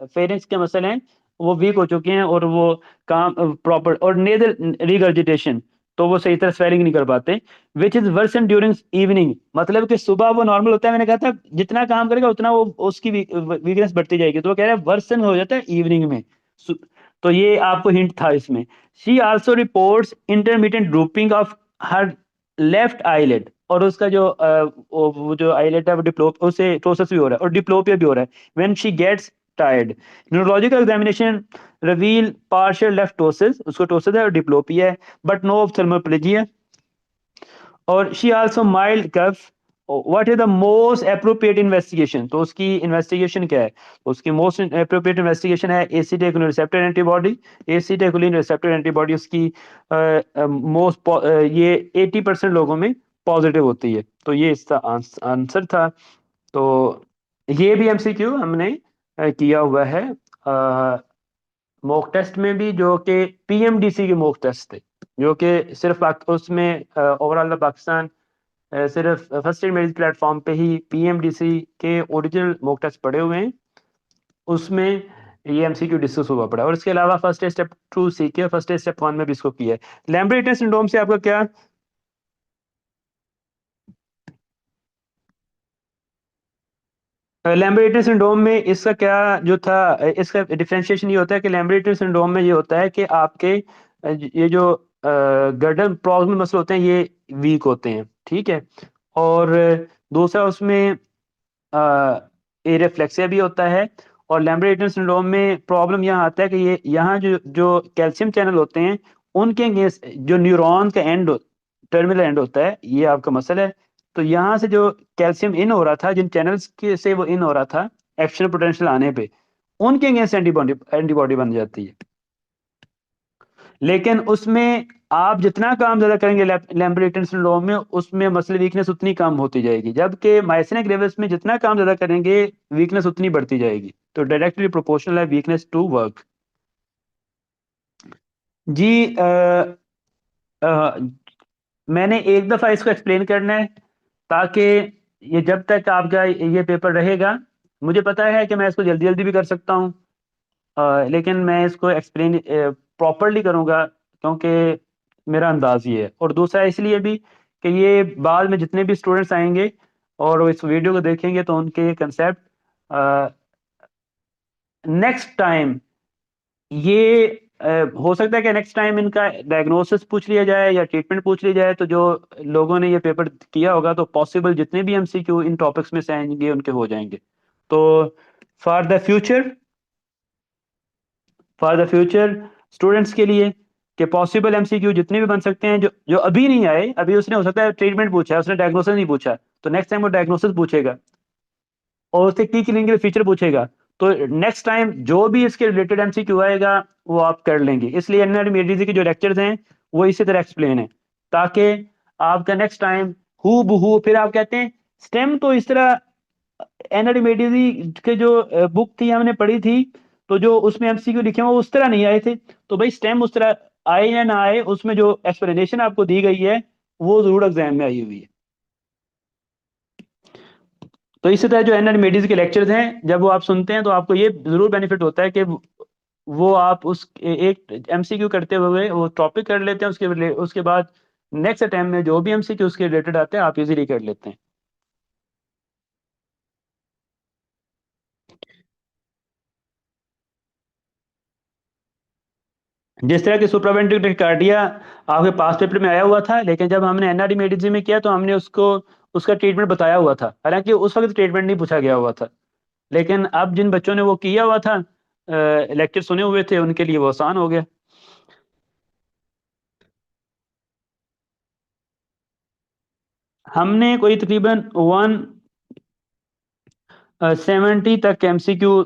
फेरिंक्स के मसल हैं वो वीक हो चुके हैं, और वो काम प्रॉपर, और नेजल रिगर्जिटेशन, तो वो सही तरह स्वेलिंग नहीं कर पाते। Which is worsen during evening, मतलब कि सुबह वो नॉर्मल होता है, मैंने कहा था जितना काम करेगा उतना वो उसकी वीकनेस बढ़ती जाएगी, तो वो कह रहा है वर्सन हो जाता है इवनिंग में। तो ये आपको हिंट था इसमें। She also reports intermediate drooping of her left eyelet, और उसका जो वो जो आईलेट है वो डिप्लोप उसे प्रोसेस भी हो रहा है और डिप्लोपिया भी हो रहा है when she gets tired. Neurological examination reveal partial left ptosis, उसको टोसिस है और डिप्लोपिया है, बट नो ऑप्थेल्मोप्लेजिया। और she also mild cough. What is the most appropriate investigation, तो उसकी इन्वेस्टिगेशन क्या है? उसकी मोस्ट अप्रोप्रिएट इन्वेस्टिगेशन है acetylcholine receptor antibody. एसिटाइकोलिन receptor antibody उसकी मोस्ट ये 80% लोगों में पॉजिटिव होती है। तो ये इसका आंसर था। तो ये भी एमसीक्यू हमने किया हुआ है मॉक टेस्ट में भी, जो कि पीएमडीसी के मॉक टेस्ट थे, जो कि सिर्फ उसमें ओवरऑल पाकिस्तान सिर्फ फर्स्ट एड मेरिट प्लेटफॉर्म पे ही पीएमडीसी के ओरिजिनल मॉक टेस्ट पड़े हुए हैं, उसमें ये एमसीक्यू डिस्कस हुआ पड़ा है। और इसके अलावा फर्स्ट एड स्टेप 2 सीखे, फर्स्ट एड स्टेप 1 में भी इसको किया है। लैम्ब्रेटन सिंड्रोम से आपका क्या? लैम्ब्रेटन सिंड्रोम में इसका क्या जो था, इसका डिफरेंशिएशन ये होता है कि लैम्ब्रेटन सिंड्रोम में ये होता है कि आपके ये जो गर्दन प्रॉक्सिमल मसल होते हैं ये वीक होते हैं, ठीक है। और दूसरा उसमें एरिफ्लेक्सिया भी होता है। और लैम्ब्रेटन सिंड्रोम में प्रॉब्लम यहाँ आता है कि ये यहाँ जो जो कैल्शियम चैनल होते हैं उनके against जो न्यूरॉन का टर्मिनल एंड होता है, ये आपका मसल है। तो यहाँ से जो कैल्शियम इन हो रहा था, जिन चैनल्स के से वो इन हो रहा था एक्शन पोटेंशियल आने पे, उनके अगेंस्ट एंटीबॉडी एंटीबॉडी बन जाती है। लेकिन उसमें आप जितना काम ज्यादा करेंगे लैम्ब्रेटन सिंड्रोम में, उसमें मसल वीकनेस उतनी कम होती जाएगी, जबकि माइसेनिक ग्रेविस में जितना काम ज्यादा करेंगे वीकनेस उतनी बढ़ती जाएगी। तो डायरेक्टली प्रोपोर्शनल है वीकनेस टू वर्क। जी अ, मैंने एक दफा इसको एक्सप्लेन करना है, ताकि ये जब तक आपका ये पेपर रहेगा, मुझे पता है कि मैं इसको जल्दी जल्दी भी कर सकता हूँ, लेकिन मैं इसको एक्सप्लेन प्रॉपरली करूँगा, क्योंकि मेरा अंदाज ये है। और दूसरा इसलिए भी कि ये बाद में जितने भी स्टूडेंट्स आएंगे और वो इस वीडियो को देखेंगे तो उनके कंसेप्ट नेक्स्ट टाइम ये हो सकता है कि नेक्स्ट टाइम इनका डायग्नोसिस पूछ लिया जाए या ट्रीटमेंट पूछ लिया जाए, तो जो लोगों ने ये पेपर किया होगा तो पॉसिबल जितने भी एमसीक्यू इन टॉपिक्स में से आएंगे उनके हो जाएंगे। तो for the future for the future students के लिए, कि पॉसिबल एमसीक्यू जितने भी बन सकते हैं, जो जो अभी नहीं आए, अभी उसने हो सकता है ट्रीटमेंट पूछा है, उसने डायग्नोसिस नहीं पूछा, तो नेक्स्ट टाइम वो डायग्नोसिस पूछेगा और उससे की क्लिनिकल फीचर पूछेगा। तो नेक्स्ट टाइम जो भी इसके रिलेटेड एमसीक्यू आएगा वो आप कर लेंगे। इसलिए एनआर मेडिसी के जो लेक्चर्स हैं वो इसी तरह एक्सप्लेन है, ताकि आपका नेक्स्ट टाइम हु बहू, फिर आप कहते हैं स्टेम तो इस तरह एनआर मेडिसी के जो बुक थी हमने पढ़ी थी, तो जो उसमें एमसीक्यू लिखे हुए वो उस तरह नहीं आए थे। तो भाई स्टेम उस तरह आए या ना आए, उसमें जो एक्सप्लेनेशन आपको दी गई है वो जरूर एग्जाम में आई हुई है। तो इसी तरह जो एनआर मेडिस के लेक्चर्स हैं, जब वो आप सुनते हैं तो आपको ये जरूर बेनिफिट होता है कि वो आप उस एक एमसीक्यू करते हुए वो टॉपिक कर लेते हैं, उसके बाद नेक्स्ट अटेम्प्ट में जो भी एमसीक्यू उसके रिलेटेड आते हैं आप इजीली कर लेते हैं। जिस तरह की सुप्रावेंट्रिक टेकिकार्डिया आपके पास पेपर में आया हुआ था, लेकिन जब हमने एनआरडी मेडिसिन में किया तो हमने उसको उसका ट्रीटमेंट बताया हुआ था, हालांकि उस वक्त ट्रीटमेंट नहीं पूछा गया हुआ था। लेकिन अब जिन बच्चों ने वो किया हुआ था, लेक्चर सुने हुए थे, उनके लिए वो आसान हो गया। हमने कोई तकरीबन 170 तक एमसीक्यू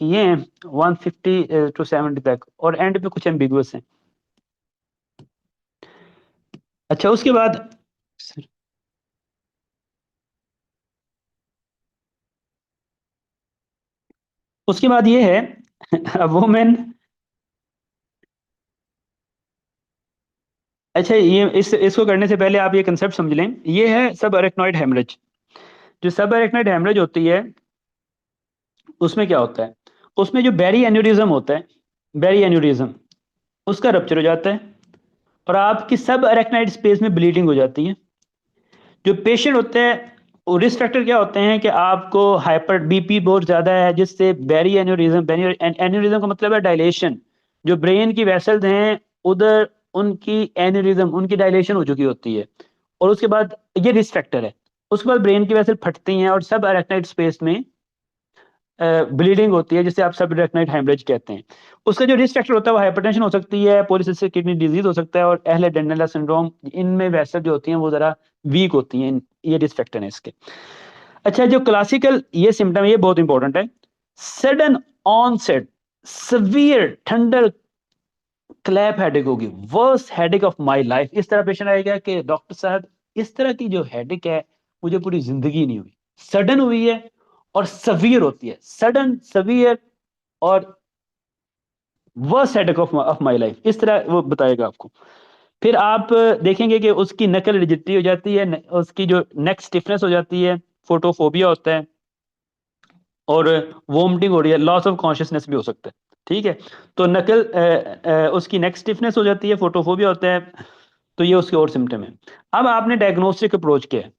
किए हैं, 150 टू 70 तक, और एंड पे कुछ एम्बिगुअस हैं। अच्छा, उसके बाद ये है वुमेन। अच्छा, ये इसको करने से पहले आप ये कंसेप्ट समझ लें, ये है सब अरेक्नॉइड हेमरेज। जो सब अरेक्नॉइड हेमरेज होती है, उसमें क्या होता है, उसमें जो बैरी एन्यूरिज्म होता है, बैरी एन्यूरिज्म, उसका रप्चर हो जाता है और आपकी सब अरेक्नॉइड स्पेस में ब्लीडिंग हो जाती है। जो पेशेंट होते हैं, वो रिस्क फैक्टर क्या होते हैं कि आपको हाइपर बीपी बहुत ज़्यादा है, जिससे बैरी एन्यूरिज्म, एन्यूरिज्म का मतलब है डायलेशन, जो ब्रेन की वेसल्स हैं उधर, उनकी एन्यूरिज्म, उनकी डायलेशन हो चुकी होती है, और उसके बाद ये रिस्क फैक्टर है। उसके बाद ब्रेन की वेसल फटती हैं और सब अरेक्नॉइड स्पेस में ब्लीडिंग होती है, जिसे आप सब अरेक्नॉइड हेमरेज कहते हैं। उसका जो रिस्क फैक्टर होता है वो हाइपरटेंशन हो सकती है, पॉलीसिस्टिक किडनी डिजीज हो सकता है, और एहले सिंड्रोम, इनमें वैसे जो होती हैं वो जरा वीक होती हैं, ये रिस्क फैक्टर है इसके। अच्छा, जो क्लासिकल ये सिम्टम, ये बहुत इंपॉर्टेंट है। Sudden onset severe thunderclap headache होगी, worst headache of my life. इस तरह पेशेंट आएगा कि डॉक्टर साहब, इस तरह की जो हेडेक है मुझे पूरी जिंदगी नहीं हुई, सडन हुई है और सवियर होती है, सडन सवियर और worst headache of my life, इस तरह वो बताएगा आपको। फिर आप देखेंगे कि उसकी नकल रिजिडिटी हो जाती है, उसकी जो नेक स्टिफनेस हो जाती है, फोटोफोबिया होता है, और वोमिटिंग हो रही है, लॉस ऑफ कॉन्शियसनेस भी हो सकता है। ठीक है, तो नकल उसकी नेक स्टिफनेस हो जाती है, फोटोफोबिया होता है, तो ये उसके और सिम्टम है। अब आपने डायग्नोस्टिक अप्रोच किया है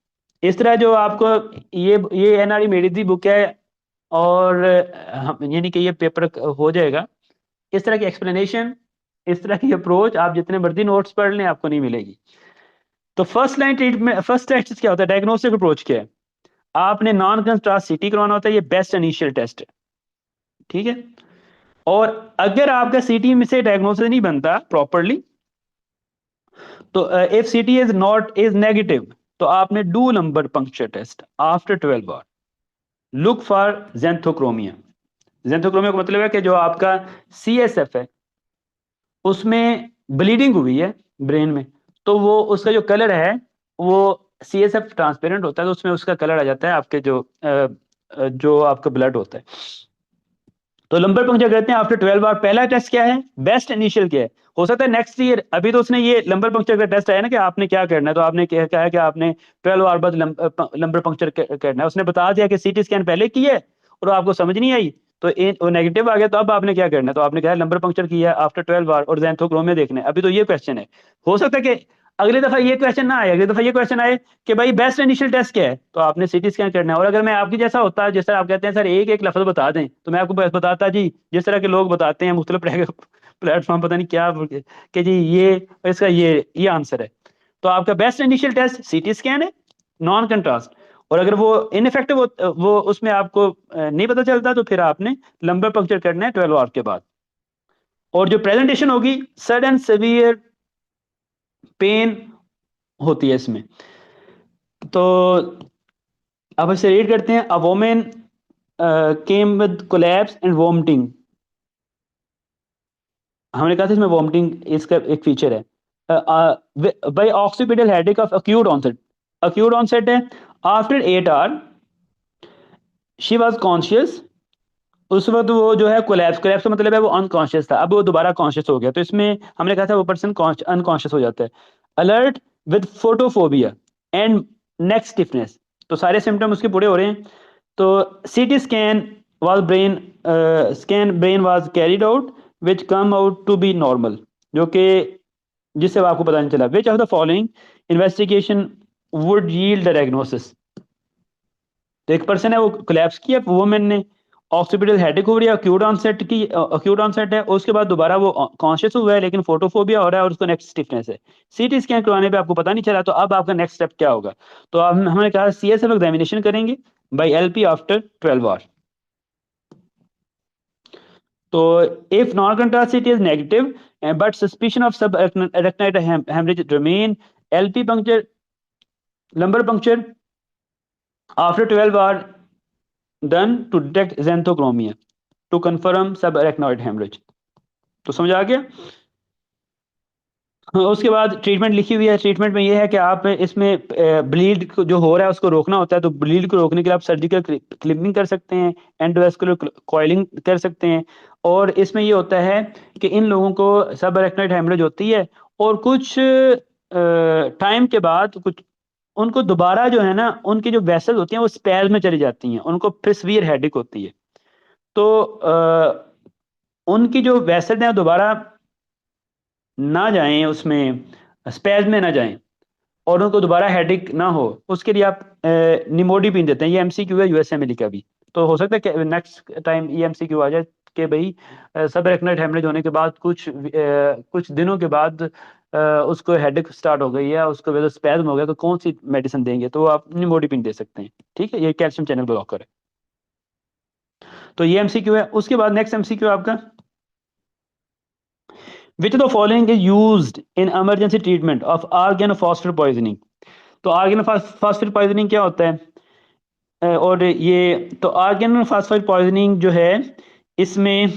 इस तरह, जो आपको ये एनआरई मेडी दी बुक है, और यानी कि ये पेपर हो जाएगा, इस तरह की एक्सप्लेनेशन, इस तरह की अप्रोच आप जितने मर्जी नोट्स पढ़ लें आपको नहीं मिलेगी। तो first line treatment, first test क्या होता है, डायग्नोस्टिक अप्रोच क्या है, आपने नॉन कंट्रास्ट सीटी करवाना होता है, ये बेस्ट इनिशियल टेस्ट है। ठीक है, और अगर आपका सीटी में से डायग्नोसिस नहीं बनता प्रॉपरली, तो इफ सीटी इज नॉट इज नेगेटिव, तो आपने do lumbar puncture test after 12 hour, look for xanthochromia. Xanthochromia का मतलब है कि जो आपका सीएसएफ है उसमें ब्लीडिंग हुई है ब्रेन में, तो वो उसका जो कलर है वो सीएसएफ ट्रांसपेरेंट होता है, तो उसमें उसका कलर आ जाता है आपके जो आपका ब्लड होता है। तो लंबर पंक्चर करते हैं आफ्टर 12 आवर। पहला टेस्ट क्या है, बेस्ट इनिशियल क्या है, हो सकता है नेक्स्ट ईयर, अभी तो उसने ये लंबर पंक्चर का टेस्ट आया ना कि आपने क्या करना है, तो आपने क्या कहा है कि आपने 12 आवर बाद लंबर पंक्चर करना है, उसने बता दिया कि सीटी स्कैन पहले की है और आपको समझ नहीं आई, तो वो नेगेटिव आ गया, तो अब आपने क्या करना है, तो आपने कहा लंबर पंक्चर किया आफ्टर 12 आवर और जेंथोक्रोमिया देखना है। अभी तो ये क्वेश्चन है, हो सकता है कि अगली दफा ये क्वेश्चन ना आए, अगली दफा ये क्वेश्चन आए कि भाई बेस्ट इनिशियल टेस्ट क्या है, तो आपने सीटी स्कैन करना है। और अगर मैं आपकी जैसा होता, जिस तरह आप कहते हैं सर एक एक लफ्ज बता दें, तो मैं आपको बस बताता जी, जिस तरह के लोग बताते हैं मुख्तलिफ प्लेटफॉर्म, पता नहीं क्या, कि जी ये इसका ये आंसर है। तो आपका best initial test CT scan है, नॉन कंट्रास्ट। और अगर वो इनफेक्टिव वो उसमें आपको नहीं पता चलता, तो फिर आपने लंबर पंक्चर करना है 12 आवर के बाद। और जो प्रेजेंटेशन होगी, सडन सीवियर पेन होती है इसमें। तो अब इसे रीड करते हैं। A women came with collapse and vomiting. हमने कहा था इसमें वोमिटिंग इसका एक फीचर है। By occipital headache of acute onset, acute onset है, after 8 hour she was conscious. उस वक्त वो जो है कोलैप्स, कोलैप्स का मतलब है वो अनकॉन्शियस था, अब वो दोबारा कॉन्शियस हो गया, तो इसमें हमने कहा था वो पर्सन अनकॉन्शियस हो जाता है। Alert with photophobia and neck stiffness, तो सारे सिम्टम उसके पूरे हो रहे हैं। तो CT scan was brain scan brain was carried out which come out to be normal, जो कि जिससे आपको पता नहीं चला, which of the following investigation would yield the diagnosis। तो एक पर्सन है वो कोलैप्स किया वुमेन ने, ऑक्सीपिटल हेडेक हो रही है, अक्यूट ऑनसेट की अक्यूट ऑनसेट है, उसके बाद दोबारा वो कॉन्शियस हुआ है लेकिन फोटोफोबिया हो रहा है और उसको नेक स्टिफनेस है। सीटी स्कैन करवाने पे आपको पता नहीं चला, तो अब आपका नेक्स्ट स्टेप क्या होगा? तो अब हमने कहा सीएसएफ एग्जामिनेशन करेंगे बाय एलपी आफ्टर 12 आवर। तो if non contrast is negative but suspicion of subarachnoid haemorrhage remain, LP puncture lumbar puncture after 12 hour done to detect xanthochromia to confirm subarachnoid hemorrhage। तो समझ आ गया? हाँ, उसके बाद treatment लिखी हुई है। ट्रीटमेंट में ये है कि आप इसमें ब्लीड जो हो रहा है उसको रोकना होता है, तो ब्लीड को रोकने के लिए आप सर्जिकल क्लिपिंग कर सकते हैं, एंडोवेस्कुलर कॉइलिंग कर सकते हैं। और इसमें ये होता है कि इन लोगों को सब अरेक्नॉइड हेमरेज होती है और कुछ टाइम के बाद कुछ उनको दोबारा जो है ना उनकी जो वेसल होती हैं वो स्पैज में चली जाती हैं, उनको फिर सीवियर हेडेक होती है। तो उनकी जो वेसल हैं दोबारा ना जाएं, उसमें स्पैज में ना जाएं और उनको दोबारा हेडेक ना हो, उसके लिए आप निमोडिपिन देते हैं। ये एमसीक्यू है यूएसएमएल का भी, तो हो सकता है कि नेक्स्ट टाइम ये एमसीक्यू आ जाए कि भाई सब रेक्नोइड हेमरेज होने के बाद कुछ दिनों के बाद उसको हेडेक स्टार्ट हो गई है, उसको वजह स्पैज्म हो गया, तो कौन सी मेडिसिन देंगे? तो आप निमोडिपिन दे सकते हैं। ठीक है, ये कैल्शियम चैनल ब्लॉकर है। तो ये एमसीक्यू है। उसके बाद नेक्स्ट एमसीक्यू आपका, which of the following is used in emergency treatment of organophosphate poisoning. तो आर्गन फॉस्फेट पॉइजनिंग क्या होता है? और ये तो आर्गन फॉस्फेट पॉइजनिंग जो है इसमें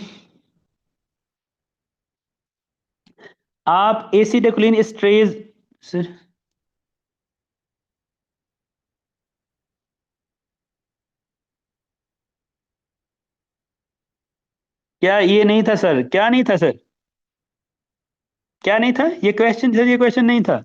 आप एसिटिल्कोलिन स्ट्रेज सर, क्या ये नहीं था सर? क्या नहीं था सर? क्या नहीं था ये क्वेश्चन सर? ये क्वेश्चन नहीं था।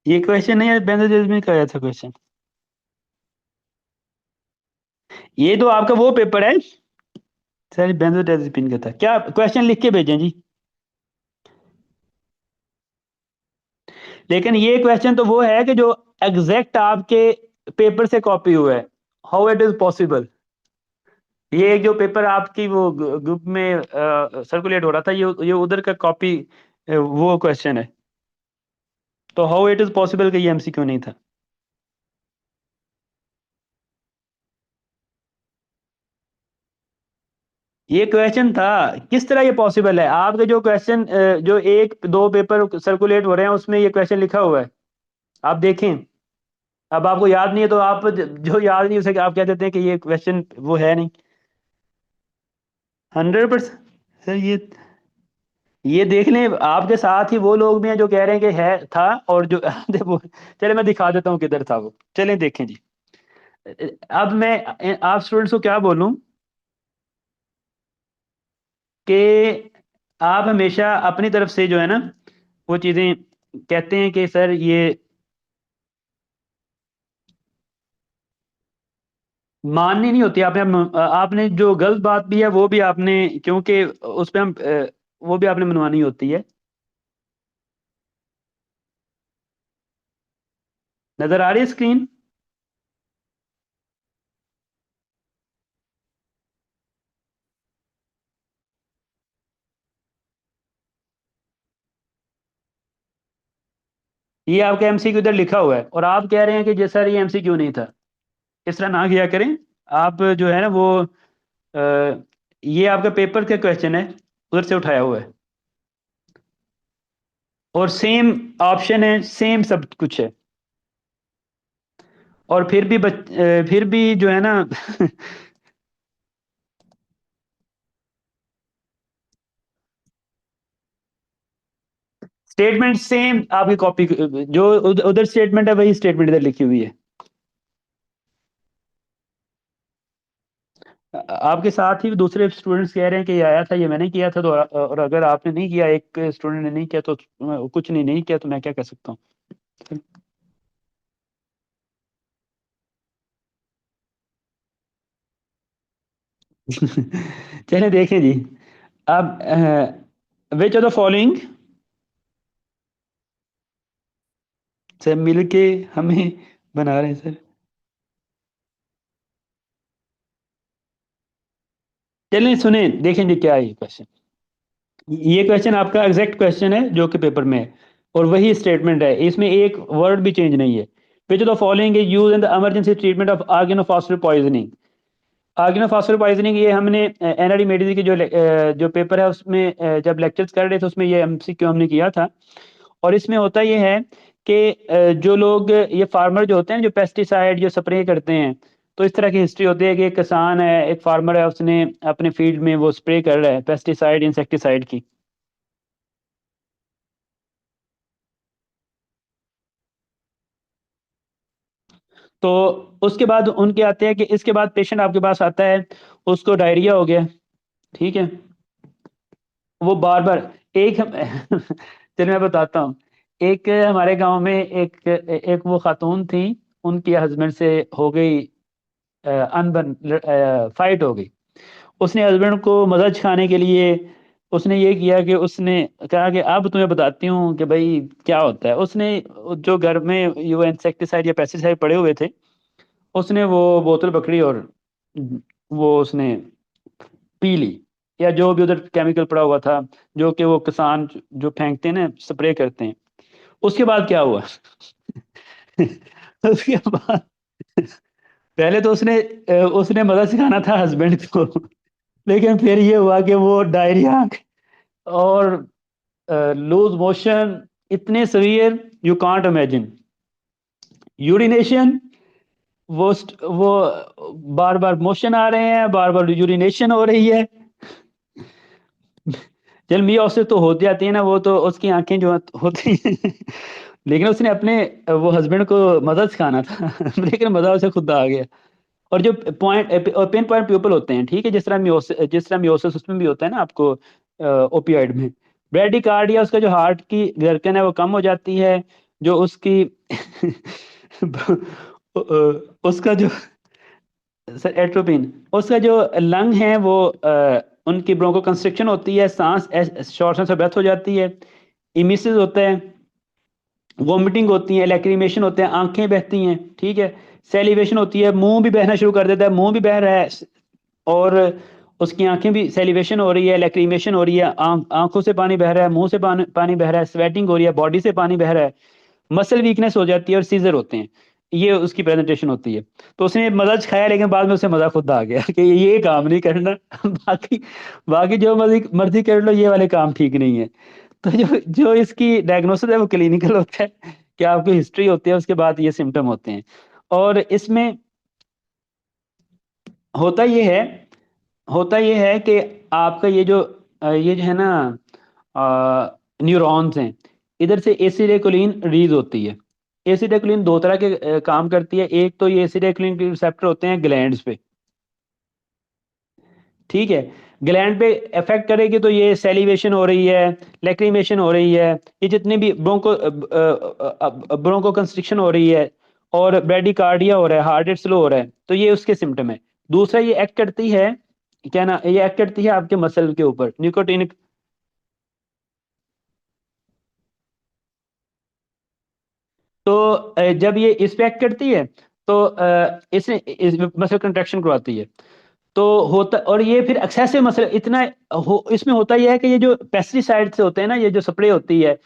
ये क्वेश्चन नहीं है, बेंजोडाइजेपिन का आया था क्वेश्चन। ये तो आपका वो पेपर है सर, बेंजोडाइजेपिन का था। क्या क्वेश्चन लिख के भेजें जी? लेकिन ये क्वेश्चन तो वो है कि जो एग्जैक्ट आपके पेपर से कॉपी हुआ है। How it is possible? ये एक जो पेपर आपकी वो ग्रुप में सर्कुलेट हो रहा था, ये उधर का कॉपी वो क्वेश्चन है। तो हाउ इट इज पॉसिबल कि ये एमसीक्यू नहीं था? ये क्वेश्चन था। किस तरह ये पॉसिबल है? आपके जो क्वेश्चन जो एक दो पेपर सर्कुलेट हो रहे हैं उसमें ये क्वेश्चन लिखा हुआ है, आप देखें। अब आपको याद नहीं है तो आप जो याद नहीं उसे आप कह देते हैं कि ये क्वेश्चन वो है नहीं। 100%। सर ये देख लें, आपके साथ ही वो लोग भी हैं जो कह रहे हैं कि है था, और जो वो चले मैं दिखा देता हूँ किधर था वो, चलें देखें जी। अब मैं आप स्टूडेंट्स को क्या बोलूं कि आप हमेशा अपनी तरफ से जो है ना वो चीज़ें कहते हैं कि सर ये माननी नहीं होती। आपने जो गलत बात भी है वो भी आपने, क्योंकि उस पे हम वो भी आपने मनवानी होती है। नजर आ रही है स्क्रीन? ये आपका एमसीक्यू इधर लिखा हुआ है और आप कह रहे हैं कि जी सर ये एमसीक्यू नहीं था। इस तरह ना किया करें। आप जो है ना वो ये आपका पेपर का क्वेश्चन है, उधर से उठाया हुआ है और सेम ऑप्शन है, सेम सब कुछ है। और फिर भी जो है ना स्टेटमेंट सेम आपकी कॉपी, जो उधर स्टेटमेंट है वही स्टेटमेंट इधर लिखी हुई है। आपके साथ ही दूसरे स्टूडेंट्स कह रहे हैं कि ये आया था, ये मैंने किया था, तो और अगर आपने नहीं किया, एक स्टूडेंट ने नहीं किया, तो कुछ नहीं किया, तो मैं क्या कर सकता हूँ? चलिए देखें जी। अब विच ऑफ द फॉलोइंग से मिलके हमें बना रहे हैं सर। चलिए सुने, देखें जी क्या है ये क्वेश्चन। ये क्वेश्चन आपका एग्जैक्ट क्वेश्चन है जो कि पेपर में है, और वही स्टेटमेंट है, इसमें एक वर्ड भी चेंज नहीं है। Which of the following is use in the emergency treatment of organophosphate poisoning. Organophosphate poisoning, ये हमने एनआरडी मेडिसिन की जो पेपर है उसमें जब लेक्चर्स कर रहे थे उसमें ये एमसीक्यू हमने किया था। और इसमें होता ये है कि जो लोग ये फार्मर जो होते हैं जो पेस्टिसाइड जो स्प्रे करते हैं, तो इस तरह की हिस्ट्री होती है कि एक किसान है, एक फार्मर है, उसने अपने फील्ड में वो स्प्रे कर रहा है पेस्टिसाइड इंसेक्टिसाइड की। तो उसके बाद उनके आते हैं कि इसके बाद पेशेंट आपके पास आता है, उसको डायरिया हो गया, ठीक है। वो बार बार एक चलिए मैं बताता हूँ। एक हमारे गांव में एक एक वो खातून थी, उनके हस्बैंड से हो गई अनबन, फाइट हो गई। उसने हस्बैंड को मदद खाने के लिए उसने ये किया कि उसने कहा कि अब तुम्हें बताती हूँ कि भाई क्या होता है। उसने जो घर में ये इंसेक्टिसाइड या पेस्टिसाइड पड़े हुए थे, उसने वो बोतल पकड़ी और वो उसने पी ली, या जो भी उधर केमिकल पड़ा हुआ था, जो कि वो किसान जो फेंकते हैं ना, स्प्रे करते हैं। उसके बाद क्या हुआ? उसके बाद पहले तो उसने मदद सिखाना था हस्बैंड को, लेकिन फिर ये हुआ कि वो डायरिया और लूज मोशन इतने severe, you can't imagine. Urination, वो बार बार मोशन आ रहे हैं, बार बार यूरिनेशन हो रही है। चल मियाँ उससे तो हो जाती है ना, वो तो उसकी आंखें जो होती हैं। लेकिन उसने अपने वो हस्बैंड को मदद सिखाना था। लेकिन मजा उसे खुद आ गया। और जो पॉइंट पिन पॉइंट प्यूपल होते हैं, ठीक है, जिस तरह मियोसिस उसमें भी होता है ना आपको ओपियोइड में। ब्रेडिकार्डिया, उसका जो हार्ट की धड़कन है वो कम हो जाती है। जो उसकी उसका जो सर एट्रोपिन, उसका जो लंग है वो उनकी ब्रोंको कंस्ट्रिक्शन होती है, सांस शॉर्टनेस ऑफ ब्रेथ हो जाती है, इमिसिस होता है, वॉमिटिंग होती है, लैक्रिमेशन होते हैं, आंखें बहती हैं, ठीक है, सेलिवेशन होती है, मुंह भी बहना शुरू कर देता है, मुंह भी बह रहा है, और उसकी आंखें भी सेलिवेशन हो रही है, लैक्रिमेशन हो रही है, आंखों से पानी बह रहा है, मुंह से पानी बह रहा है, स्वेटिंग हो रही है, बॉडी से पानी बह रहा है, मसल वीकनेस हो जाती है और सीजर होते हैं। ये उसकी प्रेजेंटेशन होती है। तो उसने मजा खाया, लेकिन बाद में उसे मजा खुद आ गया कि ये काम नहीं करना। बाकी बाकी जो मर्जी मर्जी कर लो, ये वाले काम ठीक नहीं है। तो जो जो इसकी डायग्नोसिस है वो क्लिनिकल होता है, कि आपकी हिस्ट्री होती है, उसके बाद ये सिम्टम होते हैं। और इसमें होता ये है होता ये है कि आपका ये जो है ना, न्यूरॉन्स हैं, इधर से एसिटाइलकोलिन रिलीज होती है। एसिटाइलकोलिन दो तरह के काम करती है। एक तो ये एसिटाइलकोलिन के रिसेप्टर होते हैं ग्लैंड्स पे, ठीक है। ग्लैंड पे इफेक्ट करेगी तो ये सेलिवेशन हो रही है, लैक्रिमेशन हो रही है, ये जितने भी ब्रोंको कंस्ट्रिक्शन हो रही है, और ब्रेडिकार्डिया हो रहा है, हार्ट रेट स्लो हो रहा है, तो ये उसके सिम्टम है। दूसरा ये एक्ट करती है, क्या ना, ये एक्ट करती है आपके मसल के ऊपर, निकोटिन। तो जब ये इस पे एक्ट करती है, तो इसने मसल कंट्रैक्शन करवाती है। तो होता, और ये फिर एक्सेसिव मसल इतना इसमें होता यह है कि ये जो पेस्टिसाइड से होते हैं ना, ये जो स्प्रे होती है,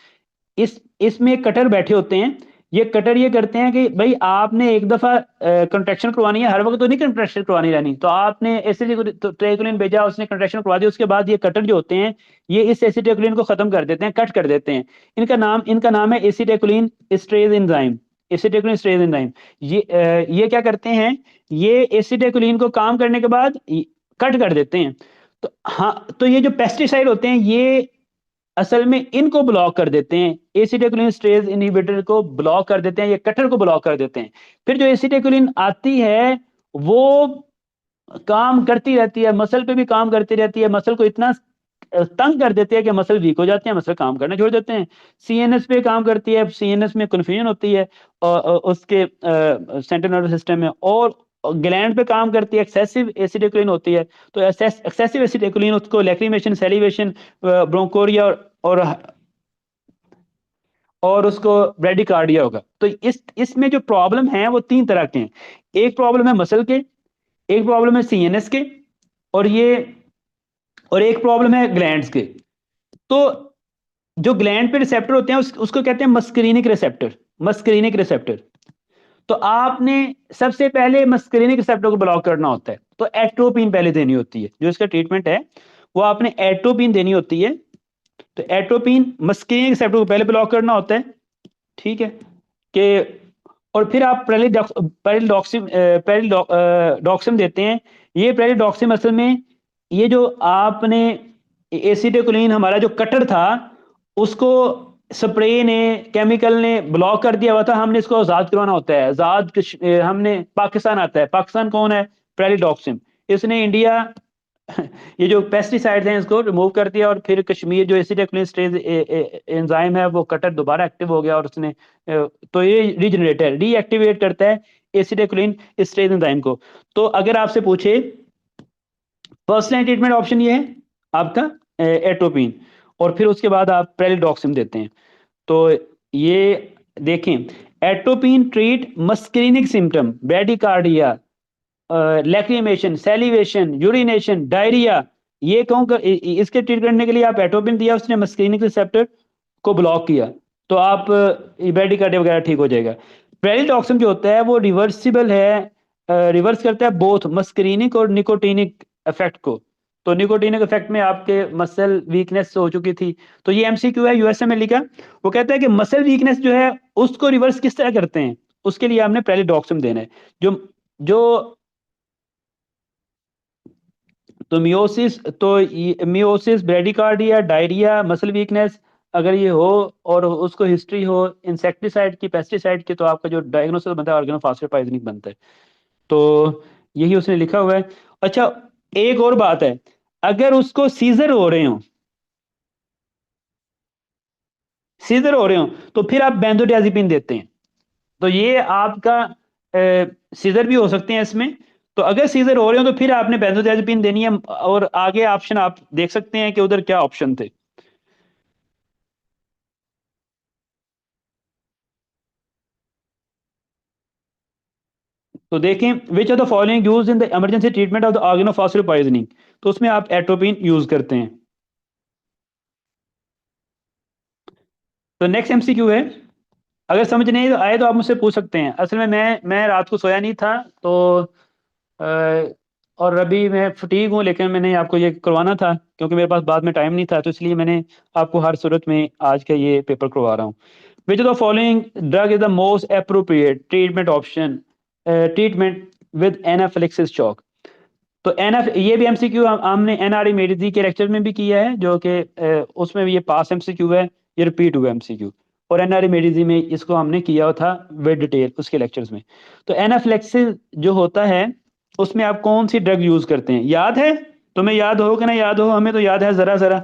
इसमें कटर बैठे होते हैं। ये कटर ये करते हैं कि भाई आपने एक दफा कंट्रैक्शन करवानी है, हर वक्त तो नहीं कंट्रैक्शन करवानी रहनी, तो आपने एसिटिल्कोलिन भेजा, उसने कंट्रैक्शन करवा दिया, उसके बाद ये कटर जो होते हैं, ये इस एसिटिल्कोलिन को खत्म कर देते हैं, कट कर देते हैं। इनका नाम है acetylcholinesterase enzyme. Acetylcholinesterase enzyme. ये क्या करते हैं, ये एसिटिल्कोलिन को काम करने के बाद कट कर देते हैं। तो हाँ, तो ये जो पेस्टिसाइड होते हैं, ये असल में इनको ब्लॉक कर देते हैं, एसिटाइलकोलिन इनहिबिटर को ब्लॉक कर देते हैं, ये कटर को ब्लॉक कर देते हैं। फिर जो एसिटाइलकोलिन आती है, वो काम करती रहती है, मसल पे भी काम करती रहती है, मसल को इतना तंग कर देती है कि मसल वीक हो जाते हैं, मसल काम करना छोड़ देते हैं। सीएनएस पे काम करती है, सीएनएस में कन्फ्यूजन होती है उसके सेंट्रल नर्वस सिस्टम में, और ग्लैंड पे काम करती है, एक्सेसिव एसिडिकोलिन होती है। तो एक्सेसिव एसिडिकोलिन उसको लैक्रिमेशन, सैलिवेशन, ब्रोंकोरिया और उसको ब्रेडिकार्डिया होगा। तो इसमें जो प्रॉब्लम है वो तीन तरह के हैं। एक प्रॉब्लम है मसल के, एक प्रॉब्लम है सीएनएस के, और ये और एक प्रॉब्लम है ग्लैंड्स के। तो जो ग्लैंड पे रिसेप्टर होते हैं उसको कहते हैं मस्करीनिक रिसेप्टर, मस्करीनिक रिसेप्टर। तो आपने सबसे पहले मस्करीनिक रिसेप्टर को ब्लॉक करना होता है, तो एट्रोपिन पहले देनी होती है। जो इसका ट्रीटमेंट है वो आपने एट्रोपिन देनी होती है। तो एट्रोपिन मस्करीनिक रिसेप्टर को पहले ब्लॉक करना होता है, ठीक है कि, और फिर आप पेरिडॉक्सिम पेरिडॉक्सिम देते हैं। ये पेरिडॉक्सिम असल में, ये जो आपने एसिटिकोलिन हमारा जो कटर था उसको स्प्रे ने, केमिकल ने ब्लॉक कर दिया हुआ था, हमने इसको आज़ाद करवाना होता है। हमने पाकिस्तान आता है, पाकिस्तान कौन है, पेरिडॉक्सिम। इसने इंडिया ये जो पेस्टिसाइड्स हैं इसको रिमूव कर दिया, और फिर कश्मीर जो एसिटिकोलिन एंजाइम है वो कटर दोबारा एक्टिव हो गया, और उसने तो ये रीजनरेट है, रीएक्टिवेट करता है एसिटिकोलिन स्ट्रेज एंजाइम को। तो अगर आपसे पूछे, फर्स्ट लाइन ट्रीटमेंट ऑप्शन ये है आपका एट्रोपिन, और फिर उसके बाद आप प्रेलिडॉक्सिम देते हैं। तो ये देखें, atropine treat muscarinic symptom, bradycardia, lacrimation, salivation, urination, diarrhoea. ये कहूँ इसके ट्रीट करने के लिए आप एट्रोपिन दिया, उसने मस्करीनिक रिसेप्टर को ब्लॉक किया, तो आप ब्रेडिकार्डिया वगैरह ठीक हो जाएगा। प्रेलिटॉक्सिन जो होता है वो रिवर्सिबल है, रिवर्स करता है बोथ मस्करीनिक और निकोटीनिक इफेक्ट को। तो निकोटीनिक इफेक्ट में आपके मसल वीकनेस हो चुकी थी। तो ये एमसीक्यू है, यूएसए में लिखा। वो कहता है कि मसल वीकनेस जो है उसको रिवर्स किस तरह करते हैं, उसके लिए आपने प्रेलिडॉक्सिन देना है। जो जो तो meiosis, bradycardia, diarrhoea, muscle weakness अगर ये हो, और उसको हिस्ट्री हो इंसेक्टिसाइड की, पेस्टिसाइड की, तो आपका जो डायग्नोसिस बनता है ऑर्गेनोफॉस्फेट पॉइजनिंग बनता है। तो यही उसने लिखा हुआ है। अच्छा, एक और बात है, अगर उसको सीजर हो रहे हो, सीजर हो रहे हो, तो फिर आप बेंजोडियाजेपिन देते हैं। तो ये आपका सीजर भी हो सकते हैं इसमें। तो अगर सीजर हो रहे हो तो फिर आपने बेंजोडियाजेपिन देनी है, और आगे ऑप्शन आप देख सकते हैं कि उधर क्या ऑप्शन थे। तो देखें, विच of the following use in the emergency treatment of the organophosphate poisoning. तो उसमें आप एट्रोपिन यूज करते हैं। तो नेक्स्ट एमसीक्यू है, अगर समझ नहीं आए तो आप मुझसे पूछ सकते हैं। असल में मैं रात को सोया नहीं था, तो अ, और अभी मैं फटीग हूँ, लेकिन मैंने आपको ये करवाना था क्योंकि मेरे पास बाद में टाइम नहीं था, तो इसलिए मैंने आपको हर सूरत में आज का ये पेपर करवा रहा हूँ। Which of the following drug is the most appropriate treatment option, treatment with anaphylaxis shock. तो एनएफ, ये भी एमसीक्यू हमने एनआरई मेडिजी के लेक्चर में भी किया है, जो कि उसमें भी ये पास एमसीक्यू है, ये रिपीट हुआ एमसीक्यू। और एनआरई मेडिजी में इसको हमने किया हुआ था विद डिटेल उसके लेक्चर्स में। तो एनाफ्लेक्सिस जो होता है उसमें आप कौन सी ड्रग यूज करते हैं, याद है? तुम्हें याद हो कि ना याद हो, हमें तो याद है जरा जरा,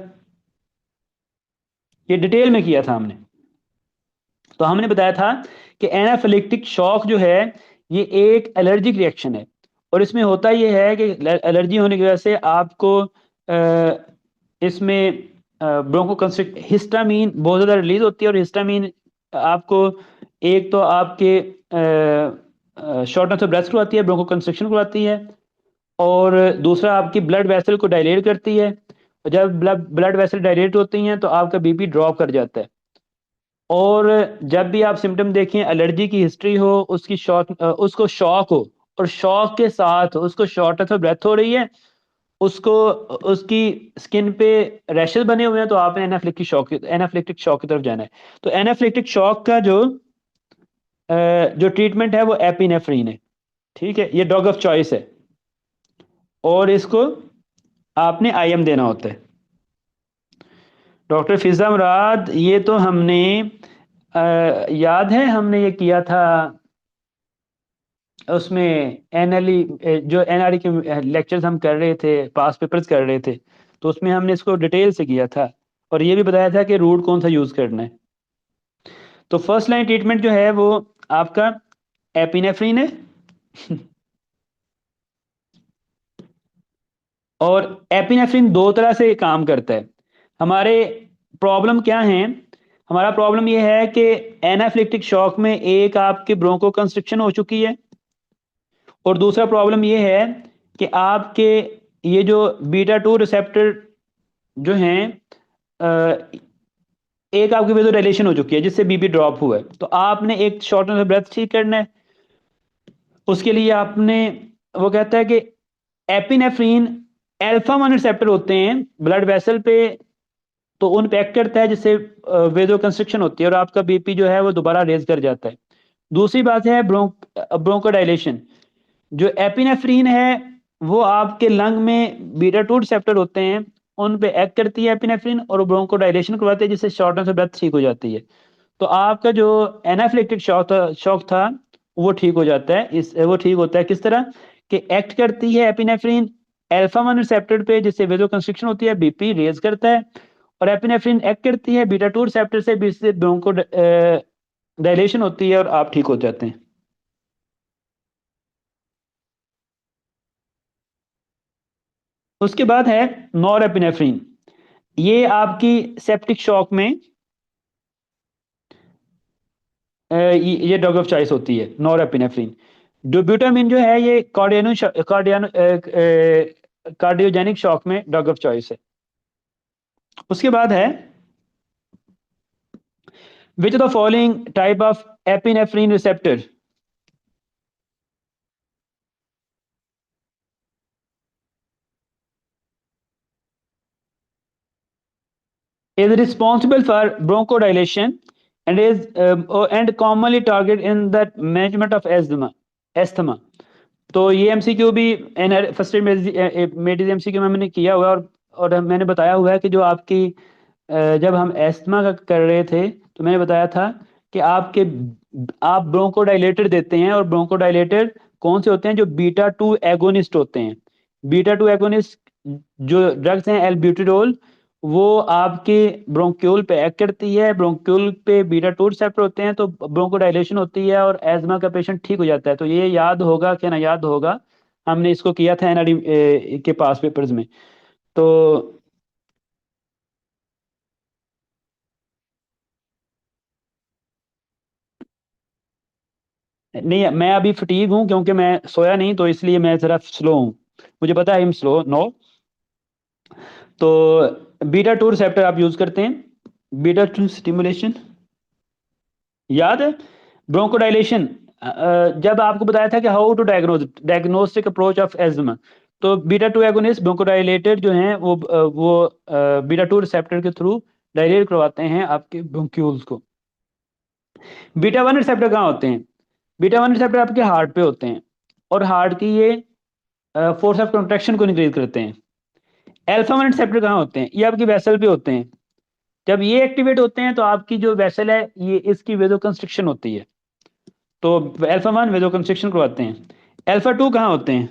ये डिटेल में किया था हमने। तो हमने बताया था कि एनाफिलिक्टिक शॉक जो है ये एक एलर्जिक रिएक्शन है, और इसमें होता ये है कि एलर्जी होने की वजह से आपको इसमें ब्रोंको कंस्ट्रिक्ट, हिस्टामीन बहुत ज़्यादा रिलीज होती है, और हिस्टामीन आपको एक तो आपके शॉर्टनेस ऑफ ब्रेथ करवाती है, ब्रोंको कंस्ट्रिक्शन करवाती है, और दूसरा आपकी ब्लड वेसल को डायलेट करती है। और जब ब्लड वेसल डायलेट होती हैं तो आपका बीपी ड्रॉप कर जाता है। और जब भी आप सिम्टम देखें, एलर्जी की हिस्ट्री हो, उसको शॉक हो, और शॉक के साथ उसको शॉर्टनेस ऑफ ब्रेथ हो रही है, उसको उसकी स्किन पे रैशेस बने हुए हैं, तो आपने एनाफ्लिक्टिक शॉक की तरफ जाना है। तो एनाफ्लिक्टिक शॉक का जो ट्रीटमेंट है वो एपिनेफ्रीन है, ठीक है, ये ड्रग ऑफ चॉइस है, और इसको आपने आईएम देना होता है। डॉक्टर फिजा मुराद, ये तो हमने याद है हमने ये किया था, उसमें एनएलई जो एनआरई के लेक्चर्स हम कर रहे थे, पास पेपर्स कर रहे थे, तो उसमें हमने इसको डिटेल से किया था और ये भी बताया था कि रूट कौन सा यूज करना है। तो फर्स्ट लाइन ट्रीटमेंट जो है वो आपका एपिनेफ्रीन है। और एपिनेफ्रिन दो तरह से काम करता है। हमारे प्रॉब्लम क्या है? हमारा प्रॉब्लम ये है कि एनाफिलिप्टिक शॉक में एक आपके ब्रोंको कंस्ट्रिक्शन हो चुकी है, और दूसरा प्रॉब्लम ये है कि आपके ये जो बीटा टू रिसेप्टर जो हैं, एक आपकी वेजो डायलेशन हो चुकी है जिससे बीपी ड्रॉप हुआ है। तो आपने एक शॉर्टनेस ऑफ ब्रेथ ठीक करना है। उसके लिए आपने, वो कहता है कि एपिनेफ्रीन अल्फा 1 रिसेप्टर होते हैं ब्लड वेसल पे, तो उन पे एक्ट करता है जिससे वेजो कंस्ट्रिक्शन होती है और आपका बीपी जो है वो दोबारा रेज कर जाता है। दूसरी बात है ब्रोंकोडाइलेशन। जो एपिनेफ्रीन है वो आपके लंग में बीटा टू रिसेप्टर होते हैं, उन पे एक्ट करती है एपिनेफ्रीन और ब्रोंकोडाइलेशन करवाते हैं जिससे शॉर्टनेस ऑफ ब्रेथ ठीक हो जाती है। तो आपका जो एनाफिलेक्टिक शॉक था वो ठीक हो जाता है। इस वो ठीक होता है किस तरह कि एक्ट करती है एपिनेफ्रीन अल्फा 1 रिसेप्टर पे जिससे वेजो कंस्ट्रिक्शन होती है, बीपी रेज करता है। और एपिनेफ्रीन एक्ट करती है बीटा टू रिसेप्टर से, जिससे ब्रोंको डायलेशन होती है और आप ठीक हो जाते हैं। उसके बाद है नॉरएपिनेफ्रीन। ये आपकी सेप्टिक शॉक में ये ड्रग ऑफ चॉइस होती है नॉरएपिनेफ्रीन। डोब्यूटामिन जो है ये कार्डियोजेनिक शॉक में ड्रग ऑफ चॉइस है। उसके बाद है which of the following type of epinephrine receptor is responsible for bronchodilation and is and commonly target in the management of asthma। तो ये एमसीक्यू भी फर्स्ट एड मेडिसिन एमसीक्यू में मैंने किया हुआ है, और मैंने बताया हुआ है कि जो आपकी जब हम एस्थमा का कर रहे थे तो मैंने बताया था कि आप ब्रोंकोडाइलेटर देते हैं, और ब्रोंकोडाइलेटर कौन से होते हैं? जो बीटा टू एगोनिस्ट होते हैं। बीटा टू एगोनिस्ट जो ड्रग्स हैं एल्ब्यूटिडोल, वो आपके ब्रोंक्यूल पे एक्ट करती है, ब्रोंक्यूल पे बीटा टू रिसेप्टर होते हैं, तो ब्रोंकोडाइलेशन होती है और एज्मा का पेशेंट ठीक हो जाता है। तो ये याद होगा क्या? ना याद होगा, हमने इसको किया था एनआरडी के पास पेपर्स में। तो नहीं, मैं अभी फटीग हूँ क्योंकि मैं सोया नहीं, तो इसलिए मैं जरा स्लो हूँ। मुझे पता है आई एम स्लो नो। तो बीटा टू रिसेप्टर आप यूज करते हैं, बीटा टू स्टिमुलेशन याद है? ब्रोंकोडाइलेशन, जब आपको बताया था कि how to diagnostic approach of asthma, तो बीटा टू एगोनिस्ट ब्रोंकोडाइलेटेड जो हैं वो बीटा टू रिसेप्टर के थ्रू डायलेट करवाते हैं आपके ब्रोंक्यूल्स को। बीटा वन रिसेप्टर कहाँ होते हैं? बीटा वन रिसेप्टर आपके हार्ट पे होते हैं, और हार्ट की ये फोर्स ऑफ कंट्रैक्शन को इंक्रीज करते हैं। अल्फा वन रिसेप्टर कहाँ होते हैं? ये आपकी वेसल पे होते हैं। जब ये एक्टिवेट होते हैं तो आपकी जो वेसल है ये इसकी वेजो कंस्ट्रिक्शन होती है, तो अल्फा वन वेजो कंस्ट्रिक्शन करवाते हैं। अल्फा टू कहाँ होते हैं?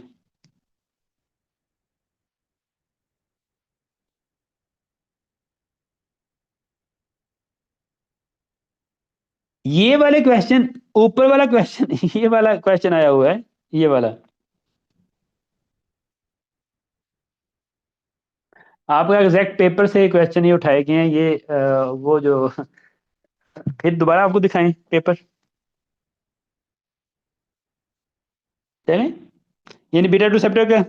ये वाले क्वेश्चन, ऊपर वाला क्वेश्चन ये वाला क्वेश्चन आया हुआ है, ये वाला आपका एग्जैक्ट पेपर से क्वेश्चन ये उठाए गए हैं। ये वो जो फिर दोबारा आपको दिखाएं पेपर, चलें? यानी बीटा टू रिसेप्टर का।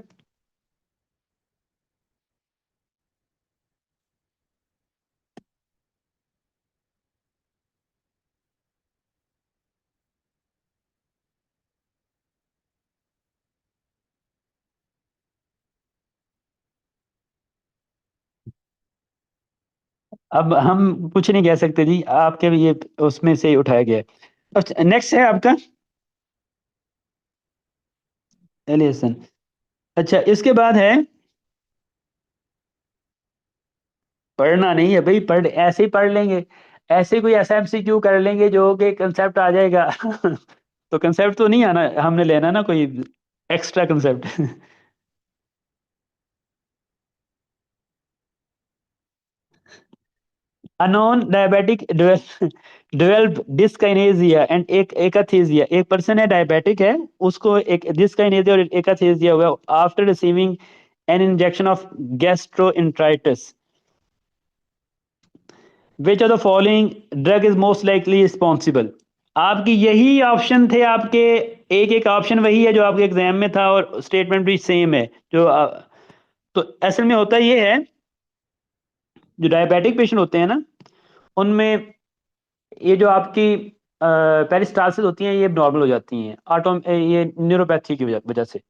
अब हम कुछ नहीं कह सकते जी, आपके भी ये उसमें से ही उठाया गया है। अच्छा, नेक्स्ट है आपका एलिएशन। अच्छा, इसके बाद है, पढ़ना नहीं है भाई, पढ़ ऐसे ही पढ़ लेंगे, ऐसे कोई ऐसा एमसीक्यू कर लेंगे जो कि कंसेप्ट आ जाएगा। तो कंसेप्ट तो नहीं आना, हमने लेना ना कोई extra concept. A non-diabetic develop dyskinesia and एक akathisia। एक पर्सन है डायबिटिक है, उसको एक dyskinesia और akathisia हुआ after receiving an injection of gastroenteritis. Which of the following drug is most likely responsible. आपकी यही ऑप्शन थे आपके, एक एक ऑप्शन वही है जो आपके एग्जाम में था और स्टेटमेंट भी सेम है जो तो असल में होता ये है, जो डायबिटिक पेशेंट होते हैं ना, उनमें ये जो आपकी पेरिस्टालसिस होती हैं ये नॉर्मल हो जाती हैं ये न्यूरोपैथी की वजह से।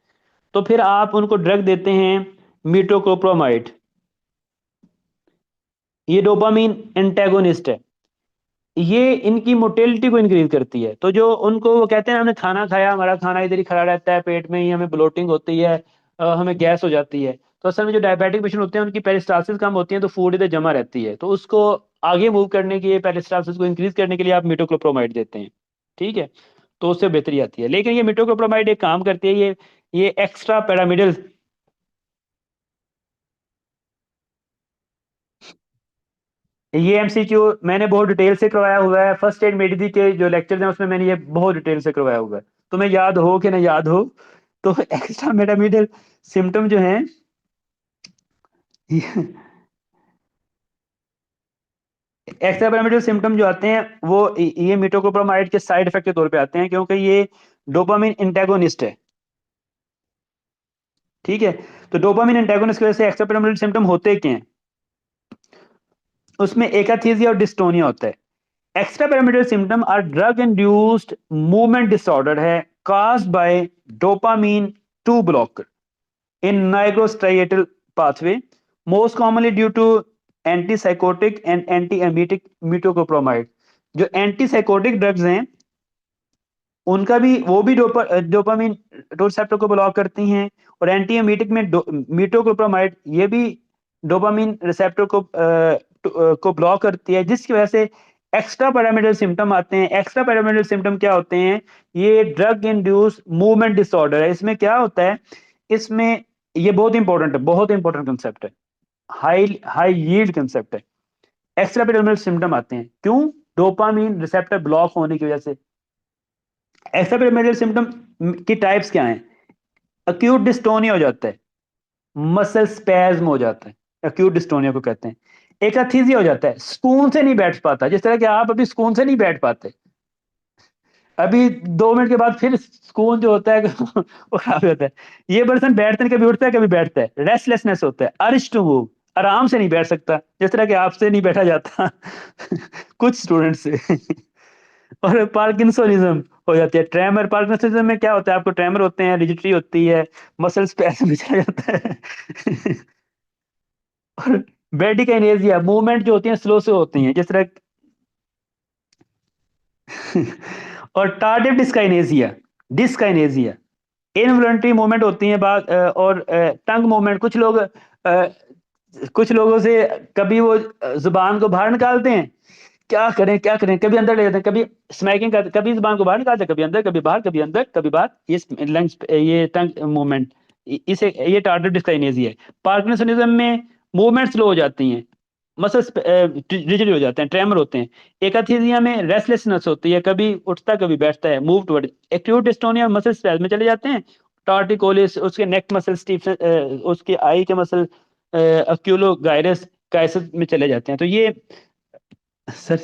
तो फिर आप उनको ड्रग देते हैं मीटोकोप्रोमाइड। ये डोपामीन एंटेगोनिस्ट है। ये इनकी मोटेलिटी को इंक्रीज करती है। तो जो उनको वो कहते हैं हमने खाना खाया, हमारा खाना इधर ही खड़ा रहता है पेट में ही, हमें ब्लोटिंग होती है, हमें गैस हो जाती है। तो असल में जो डायबिटिक पेशेंट होते हैं उनकी पेरिस्टालसिस कम होती है, तो फूड इधर जमा रहती है, तो उसको आगे मूव करने के लिए, पेरिस्टालसिस को इंक्रीज करने के लिए आप मीटोक्लोप्रोमाइड देते हैं। ठीक है, तो उससे बेहतरी आती है। लेकिन ये मीटोक्लोप्रोमाइड एक काम करती है, ये एक्स्ट्रा पैरामिडल। ये एमसीक्यू मैंने बहुत डिटेल से करवाया हुआ है, फर्स्ट एड मेडिसिन के जो लेक्चर्स हैं उसमें मैंने ये बहुत डिटेल से करवाया हुआ है। तुम्हें याद हो कि ना याद हो, तो एक्स्ट्रा मेटामिडल सिम्टम जो हैं, एक्स्ट्रा पैरामिडल सिम्टम जो आते हैं वो ये मीटोक्लोप्रोमाइड के साइड इफेक्ट के तौर पे आते हैं, क्योंकि ये डोपामिन इंटेगोनिस्ट है। ठीक है, तो डोपामिन इंटेगोनिस्ट की वजह से एक्स्ट्रा पैरामिडल सिम्टम होते क्या हैं, उसमें एकाथीजिया और डिस्टोनिया होता है। Extrapyramidal symptom are drug induced movement disorder है, caused by dopamine 2 blocker in nigrostriatal pathway, most commonly due to antipsychotic and antiemetic metoclopramide। जो एंटीसाइकोटिक ड्रग्स हैं उनका भी, वो भी डोपामीन रिसेप्टर को ब्लॉक करती हैं, और एंटीएमेटिक में मीटोक्लोप्रामाइड ये भी डोपामीन रिसेप्टर को ब्लॉक करती है, जिसकी वजह से एक्स्ट्रा पैरामिडल सिम्टम आते हैं। एक्स्ट्रा पैरामिडल सिम्टम क्या होते हैं, ये ड्रग इंड्यूस मूवमेंट डिसऑर्डर है। इसमें क्या होता है, इसमें ये बहुत इंपॉर्टेंट है, बहुत इंपॉर्टेंट कंसेप्ट है, हाई हाई यील्ड कंसेप्ट है। एक्स्ट्रा पैरामिडल सिम्टम आते हैं क्यों, डोपामीन रिसेप्टर ब्लॉक होने की वजह से। एक्स्ट्रा सिम्टम की टाइप्स क्या हैं, अक्यूट डिस्टोनिया हो जाता है, मसल स्पैज्म हो जाता है, अक्यूट डिस्टोनिया को कहते हैं। एकाथीजिया हो जाता है, सुकून से नहीं बैठ पाता, जिस तरह कि आप अभी सुकून से नहीं बैठ पाते, अभी 2 मिनट के बाद फिर सुकून जो होता है वो खराब हो जाता है। ये पर्सन बैठते नहीं, कभी उठता है कभी बैठता है, रेस्टलेसनेस होता है, अर्श टू मूव, आराम से नहीं बैठ सकता, जिस तरह कि आपसे नहीं बैठा जाता कुछ स्टूडेंट से। और पार्किंसोनिज्म हो जाती है, ट्रेमर। पार्किंसोनिज्म में क्या होता है, आपको ट्रेमर होते हैं, रिजिडिटी होती है, मसल स्पैस्म भी चला जाता है। और ब्रेडिकाइनेसिया, मूवमेंट जो होती है स्लो से होती हैं, जिस तरह। और tardive dyskinesia, dyskinesia involuntary movement होती है बात, और टंग मूवमेंट। कुछ लोगों से कभी वो जुबान को बाहर निकालते हैं, क्या करें क्या करें, कभी अंदर ले जाते हैं, कभी स्मैकिंग करते, कभी जुबान को बाहर निकालते हैं, कभी अंदर कभी बाहर, कभी अंदर कभी बाहर, ये लंग्स, ये टंग मूवमेंट, इसे ये टार्डिव डिस्काइनेसिया है। पार्किंसनिज्म में मूवमेंट स्लो हो जाती हैं, मसल्स रिजिड हो जाते हैं, ट्रेमर होते हैं। एकाथीजिया में रेस्टलेसनेस होती है, कभी उठता कभी बैठता है, move toward. Acute dystonia muscle spasm में चले जाते हैं। टार्टिकोलिस, उसके नेक मसल स्टीफ, उसके आई के मसल अक्यूलो गायरस काइसिस में चले जाते हैं। तो ये सर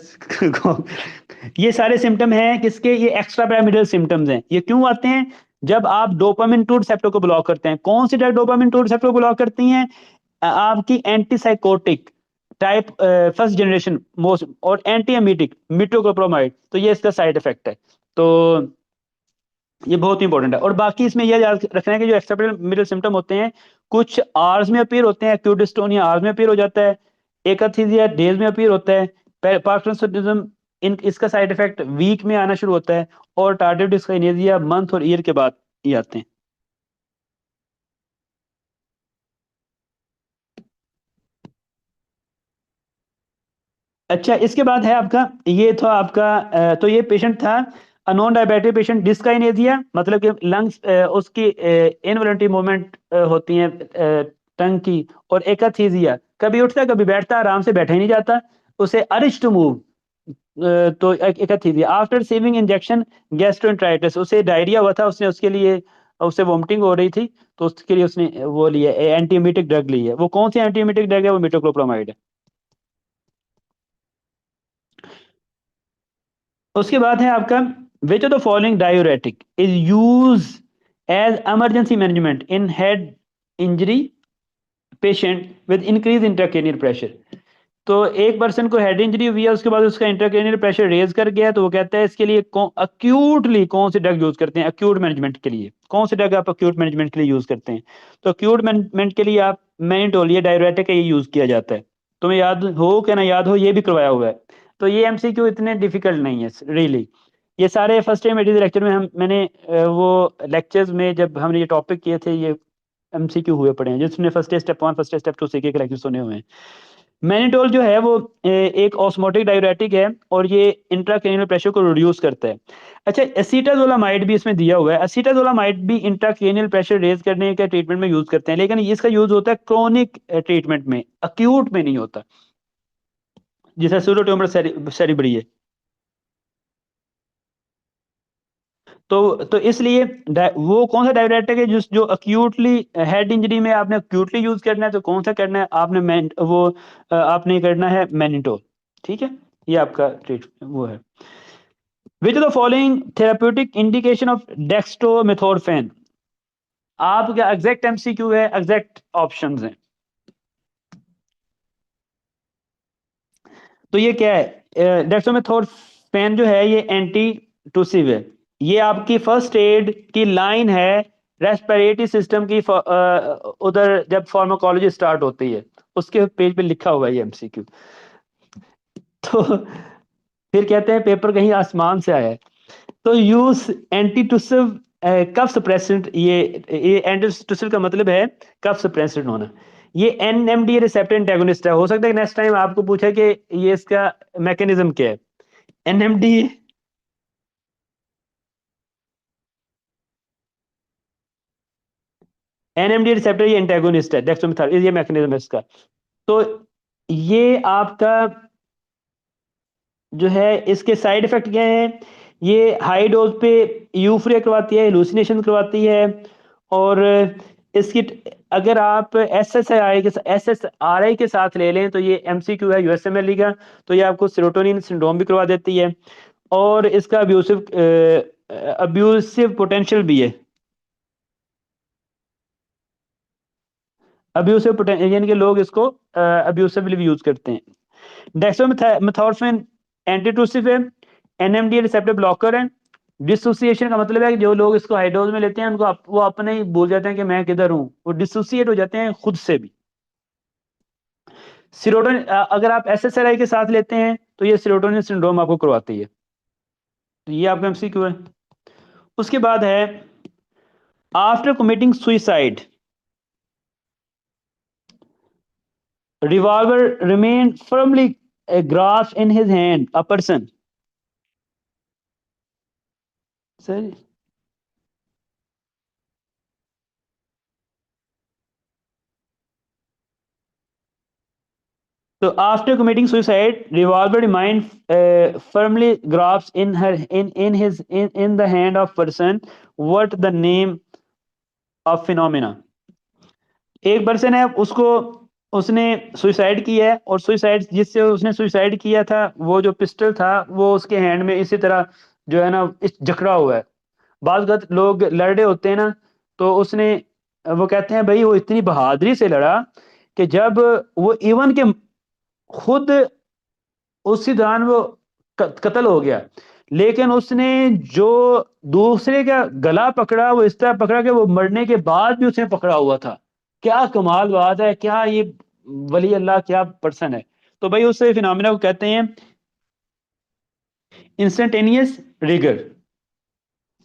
ये सारे सिम्टम हैं किसके, ये एक्स्ट्रा पैरामिडल सिम्टम्स हैं। ये क्यों आते हैं, जब आप डोपामिन 2 रिसेप्टर को ब्लॉक करते हैं। कौन सी ड्रग डोपामिन 2 रिसेप्टर को ब्लॉक करती हैं, आपकी antipsychotic type first generation most, और एंटी एमिटिक मीटोक्लोप्रोमाइड। तो ये इसका साइड इफेक्ट है। तो ये बहुत इंपॉर्टेंट है। और बाकी इसमें यह याद रखना है कि जो एक्स्ट्रा मिडल सिम्टम होते हैं, कुछ आवर्स में अपीयर होते हैं, एक्यूट डिस्टोनिया आवर्स में अपीयर हो जाता है, एकाथीजिया डेज में अपीयर होता है, पार्किंसनिज्म इन इसका साइड इफेक्ट वीक में आना शुरू होता है, और टार्डिव डिस्काइनेसिया मंथ और ईयर के बाद ये आते हैं। अच्छा, इसके बाद है आपका, ये था आपका तो ये पेशेंट था नॉन डायबिटिक पेशेंट डिस्काइनेसिया, मतलब कि लंग्स उसकी इनवॉलंटरी मूवमेंट होती हैं टंग की, और एकाथीजिया, कभी उठता है कभी बैठता, आराम से बैठा ही नहीं जाता, उसे अरिश टू मूव, तो एकाथीजिया। आफ्टर रिसीविंग इंजेक्शन गैस्ट्रोएंटराइटिस, उसे डायरिया हुआ था, उसने उसके लिए उससे वोमिटिंग हो रही थी, तो उसके लिए उसने वो लिया एंटीमीटिक ड्रग ली है। वो कौन सी एंटीमीटिक ड्रग है? वो मिटोक्लोप्रामाइड है। उसके बाद है आपका, which of the following diuretic is use as emergency management in head injury patient with increase intracranial pressure. तो एक पर्सन को हेड इंजरी हुई है, उसके बाद उसका इंट्राक्रेनियल प्रेशर रेज कर गया, तो वो कहता है इसके लिए अक्यूटली कौन से ड्रग यूज करते हैं? अक्यूट मैनेजमेंट के लिए कौन से ड्रग आप अक्यूट मैनेजमेंट के लिए यूज करते हैं? तो अक्यूट मैनेजमेंट के लिए आप मैनिटोल, ये डायरेटिक का ये यूज किया जाता है। तुम्हें याद हो क्या ना याद हो, ये भी करवाया हुआ है। तो ये एमसीक्यू इतने डिफिकल्ट नहीं है रियली। ये सारे फर्स्ट टाइम मेडिकल लेक्चर में मैंने वो लेक्चर्स में जब हमने ये टॉपिक किए थे, ये एमसीक्यू हुए पड़े हैं, जिसने फर्स्ट स्टेप 1 फर्स्ट स्टेप 2 सीखे के लेक्चर सुने हुए हैं। मैनिटोल जो है वो एक ऑस्मोटिक डायूरेटिक है, और ये इंट्राक्रेनियल प्रेशर को रिड्यूस करता है। अच्छा, एसीटाजोलामाइड भी इसमें दिया हुआ है। एसीटाजोलामाइड भी इंट्राक्रेनियल प्रेशर रेज करने के ट्रीटमेंट में यूज करते हैं, लेकिन इसका यूज होता है क्रोनिक ट्रीटमेंट में, अक्यूट में नहीं होता, जैसे सूडोट्यूबर सेरिब्री है। तो इसलिए वो कौन सा डायरेक्टिक है जिस जो अक्यूटली हेड इंजरी में आपने अक्यूटली यूज करना है, तो कौन सा करना है आपने? आपने करना है मैनिटोल। ठीक है, ये आपका ट्रीट वो है। Which of the following therapeutic indication of dextromethorphan? आपका एग्जैक्ट एमसीक्यू है, एग्जैक्ट ऑप्शंस हैं। तो ये क्या है? डेक्स्ट्रोमेथोर्फेन जो है ये एंटी टूसिव है। ये आपकी फर्स्ट एड की लाइन है रेस्पिरेटरी सिस्टम की, उधर जब फार्माकोलॉजी स्टार्ट होती है उसके पेज पे लिखा हुआ है ये एमसीक्यू। तो फिर कहते हैं पेपर कहीं आसमान से आया है। तो यूज एंटीटूसिव कफ सप्रेसेंट, ये एंटीटूसिव का मतलब है कफ सप्रेसेंट होना। ये एनएमडी रिसेप्टर एंटागोनिस्ट है। हो सकता है नेक्स्ट टाइम आपको पूछे कि ये इसका मैकेनिज्म क्या है। एनएमडी, एनएमडी रिसेप्टर ये एंटागोनिस्ट है, डेक्स्ट्रोमेथार्जिन, ये मैकेनिज्म है इसका। तो ये आपका जो है इसके साइड इफेक्ट क्या है? ये हाई डोज पे यूफरिया करवाती है, हेलुसिनेशन करवाती है, और इसकी अगर आप एसएसआरआई के साथ ले लें तो ये एमसीक्यू है यूएसएमएल का, तो ये आपको सेरोटोनिन सिंड्रोम भी करवा देती है, और इसका अब्यूसिव पोटेंशियल भी है। अब्यूसिव पोटेंशियल यानी कि लोग इसको अब्यूसिवली भी यूज करते हैं। डेक्सोमेथासोर्फिन एंटीटूसिव है, एनएमडी रिसेप्टर ब्लॉकर है। डिसोसिएशन का मतलब है कि जो लोग इसको हाई डोज में लेते हैं उनको वो अपने ही भूल जाते हैं कि मैं किधर हूँ, वो डिसोसिएट हो जाते हैं खुद से भी। सीरोटोनिन अगर आप एसएसआरआई के साथ लेते हैं तो ये सीरोटोनिन सिंड्रोम आपको करवाती है। तो ये आपका एमसीक्यू है। उसके बाद है, after committing suicide revolver remained firmly grasped in his hand, a person. Sir, so after committing suicide, revolver remained firmly grasped in the hand of person. What the name of phenomena? एक person है, उसको उसने suicide किया है, और suicide जिससे उसने suicide किया था वो जो पिस्टल था वो उसके हैंड में इसी तरह जो है ना इस जकड़ा हुआ है। बात लोग लड़ रहे होते हैं ना, तो उसने वो कहते हैं भाई वो इतनी बहादुरी से लड़ा कि जब वो इवन के खुद उसी दौरान वो कत्ल हो गया, लेकिन उसने जो दूसरे का गला पकड़ा वो इस तरह पकड़ा कि वो मरने के बाद भी उसने पकड़ा हुआ था। क्या कमाल बात है, क्या ये वली अल्लाह क्या पर्सन है। तो भाई उस फिनोमिना को कहते हैं इंस्टेंटेनियस रिगर,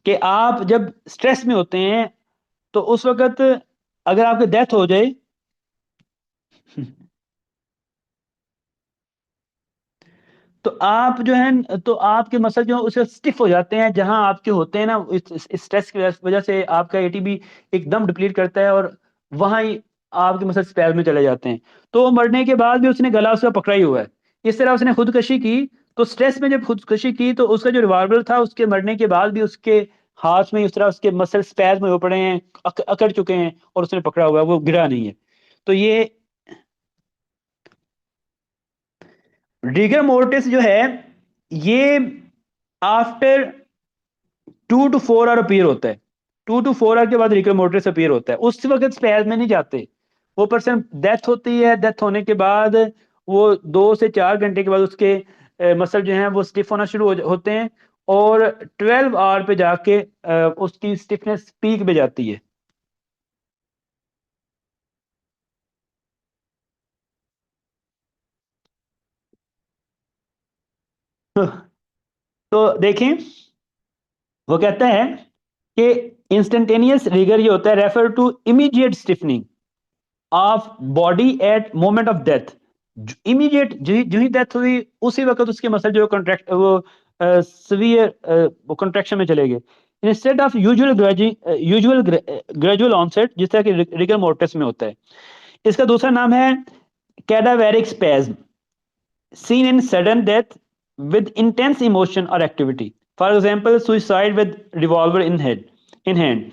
कि आप जब स्ट्रेस में होते हैं तो उस वक्त अगर आपकी डेथ हो जाए तो आप जो है, तो आपके मसल जो है उसे स्टिफ हो जाते हैं, जहां आपके होते हैं ना, इस स्ट्रेस की वजह से आपका एटीपी एकदम डिप्लीट करता है, और वहां ही आपके मसल स्पैज में चले जाते हैं। तो वो मरने के बाद भी उसने गला उसका पकड़ा ही हुआ है। इस तरह उसने खुदकुशी की। तो स्ट्रेस में जब खुदकुशी की, तो उसका जो रिवाल्वर था, उसके मरने के बाद भी उसके हाथ में उस तरह उसके मसल स्पैज में हो पड़े हैं, अकड़ चुके हैं, और उसने पकड़ा हुआ है, वो गिरा नहीं है। तो ये रिगर मोर्टिस जो है, ये आफ्टर 2 to 4 आवर अपीयर होता है। 2 to 4 आवर के बाद रिगर मोर्टिस अपीयर होता है, उस वक्त स्पैज में नहीं जाते। वो पर्सन डेथ होती है, डेथ होने के बाद वो 2 से 4 घंटे के बाद उसके मसल जो हैं वो स्टिफ होना शुरू होते हैं, और 12 आवर पे जाके उसकी स्टिफनेस पीक पे जाती है। तो देखें, वो कहता है कि इंस्टेंटेनियस रिगर ये होता है, refer to immediate stiffening of body at moment of death. Immediate जो ही डेथ हुई, उसी वक्त उसके मसल जो कॉन्ट्रैक्ट वो सीवियर वो कॉन्ट्रैक्शन में चले गए, instead of usual gradual onset, जिस तरह की रिगर मोर्टिस में होता है। इसका दूसरा नाम है कैडावेरिक spasm, seen in sudden death with intense emotion or activity. For example, suicide with revolver in hand.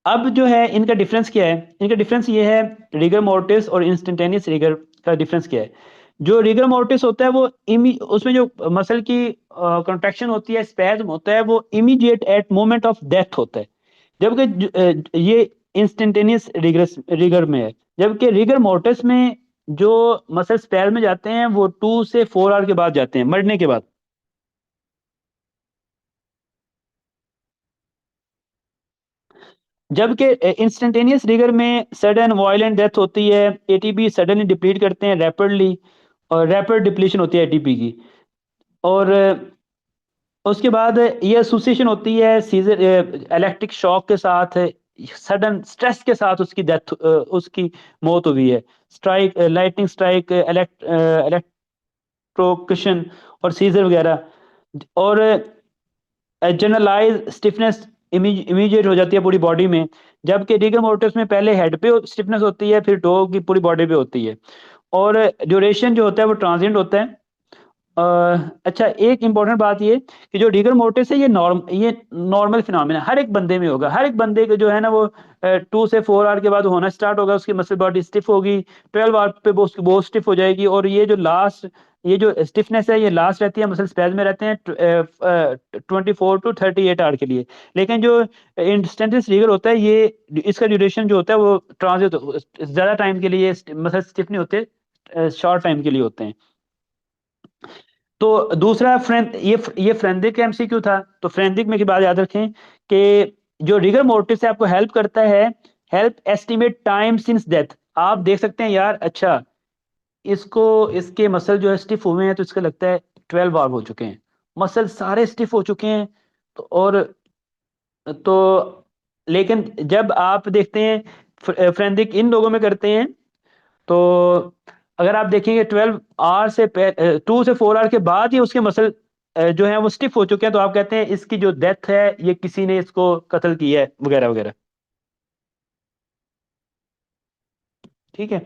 अब जो है इनका डिफरेंस क्या है? इनका डिफरेंस ये है, रिगर मोर्टिस और इंस्टेंटेनियस रिगर का डिफरेंस क्या है? जो रिगर मोर्टिस होता है वो उसमें जो मसल की कंट्रैक्शन होती है, स्पैज्म होता है, वो immediate at moment of death होता है। जबकि ये इंस्टेंटेनियस रिगर में है। जबकि रिगर मोर्टिस में जो मसल स्पैज्म में जाते हैं, वो 2 से 4 आवर के बाद जाते हैं, मरने के बाद। जबकि इंस्टेंटेनियस रिगर में सडन वायलेंट डेथ होती है, एटीपी सडनली डिप्लीट करते हैं रैपिडली, और रैपिड डिप्लीशन होती है एटीपी की। और उसके बाद ये एसोसिएशन होती है सीजर इलेक्ट्रिक शॉक के साथ, सडन स्ट्रेस के साथ उसकी डेथ, उसकी मौत हुई है। स्ट्राइक, लाइटनिंग स्ट्राइक, इलेक्ट्रोक्यूशन और सीजर वगैरह। और जनरलाइज स्टिफनेस इमीडिएट हो जाती है पूरी बॉडी में। जबकि रिगर मोर्टिस में पहले हेड पे स्टिफनेस होती है, फिर टो की पूरी बॉडी पे होती है। और ड्यूरेशन जो होता है वो ट्रांजिएंट होता है। अच्छा, एक इंपॉर्टेंट बात ये कि जो रिगर मोर्टिस है, ये नॉर्मल फिनोमिना हर एक बंदे में होगा। हर एक बंदे के जो है ना, वो 2 से 4 आवर के बाद होना स्टार्ट होगा, उसकी मसल बॉडी स्टिफ होगी, 12 आवर पे वो स्टिफ हो जाएगी। और ये जो स्टिफनेस है, ये लास्ट रहती है, मसल स्पैज में रहते हैं 24 to 38 आवर के लिए। लेकिन जो इंस्टेंटिस रिगर होता है, ये इसका ड्यूरेशन जो होता है वो ट्रांजिट, ज्यादा टाइम के लिए मसल स्टिफ नहीं होते, शॉर्ट टाइम के लिए होते हैं। तो दूसरा ये फ्रेंदिक एमसीक्यू था। तो फ्रेंदिक में की बात याद रखें कि जो रिगर मोर्टिस है आपको हेल्प करता है, help estimate time since death. आप देख सकते हैं यार, अच्छा, इसको इसके मसल जो है स्टिफ हुए हैं, तो इसका लगता है 12 आवर हो चुके हैं, मसल सारे स्टिफ हो चुके हैं। तो और तो लेकिन जब आप देखते हैं फ्रेंदिक इन लोगों में करते हैं, तो अगर आप देखेंगे 12 आवर से 2 से 4 आवर के बाद ही उसके मसल जो है वो स्टिफ हो चुके हैं, तो आप कहते हैं इसकी जो डेथ है, ये किसी ने इसको कत्ल किया है, वगैरह वगैरह। ठीक है,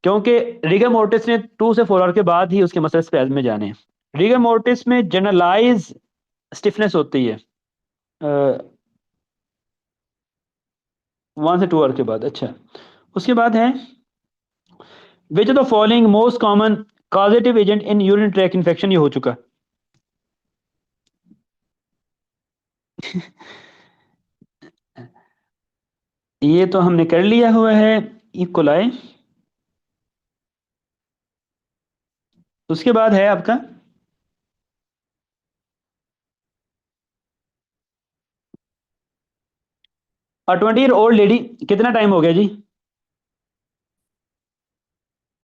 क्योंकि रिगर मोर्टिस ने 2 से 4 आवर के बाद ही उसके मसल स्पैज में जाने हैं। रिगर मोर्टिस में जनरलाइज स्टिफनेस होती है 1 से 2 आवर के बाद। अच्छा, उसके बाद है, which of the following most common causative agent in urine tract infection, ये हो चुका। ये तो हमने कर लिया हुआ है, इकोलाई। उसके बाद है आपका 20 ईयर ओल्ड लेडी। कितना टाइम हो गया जी?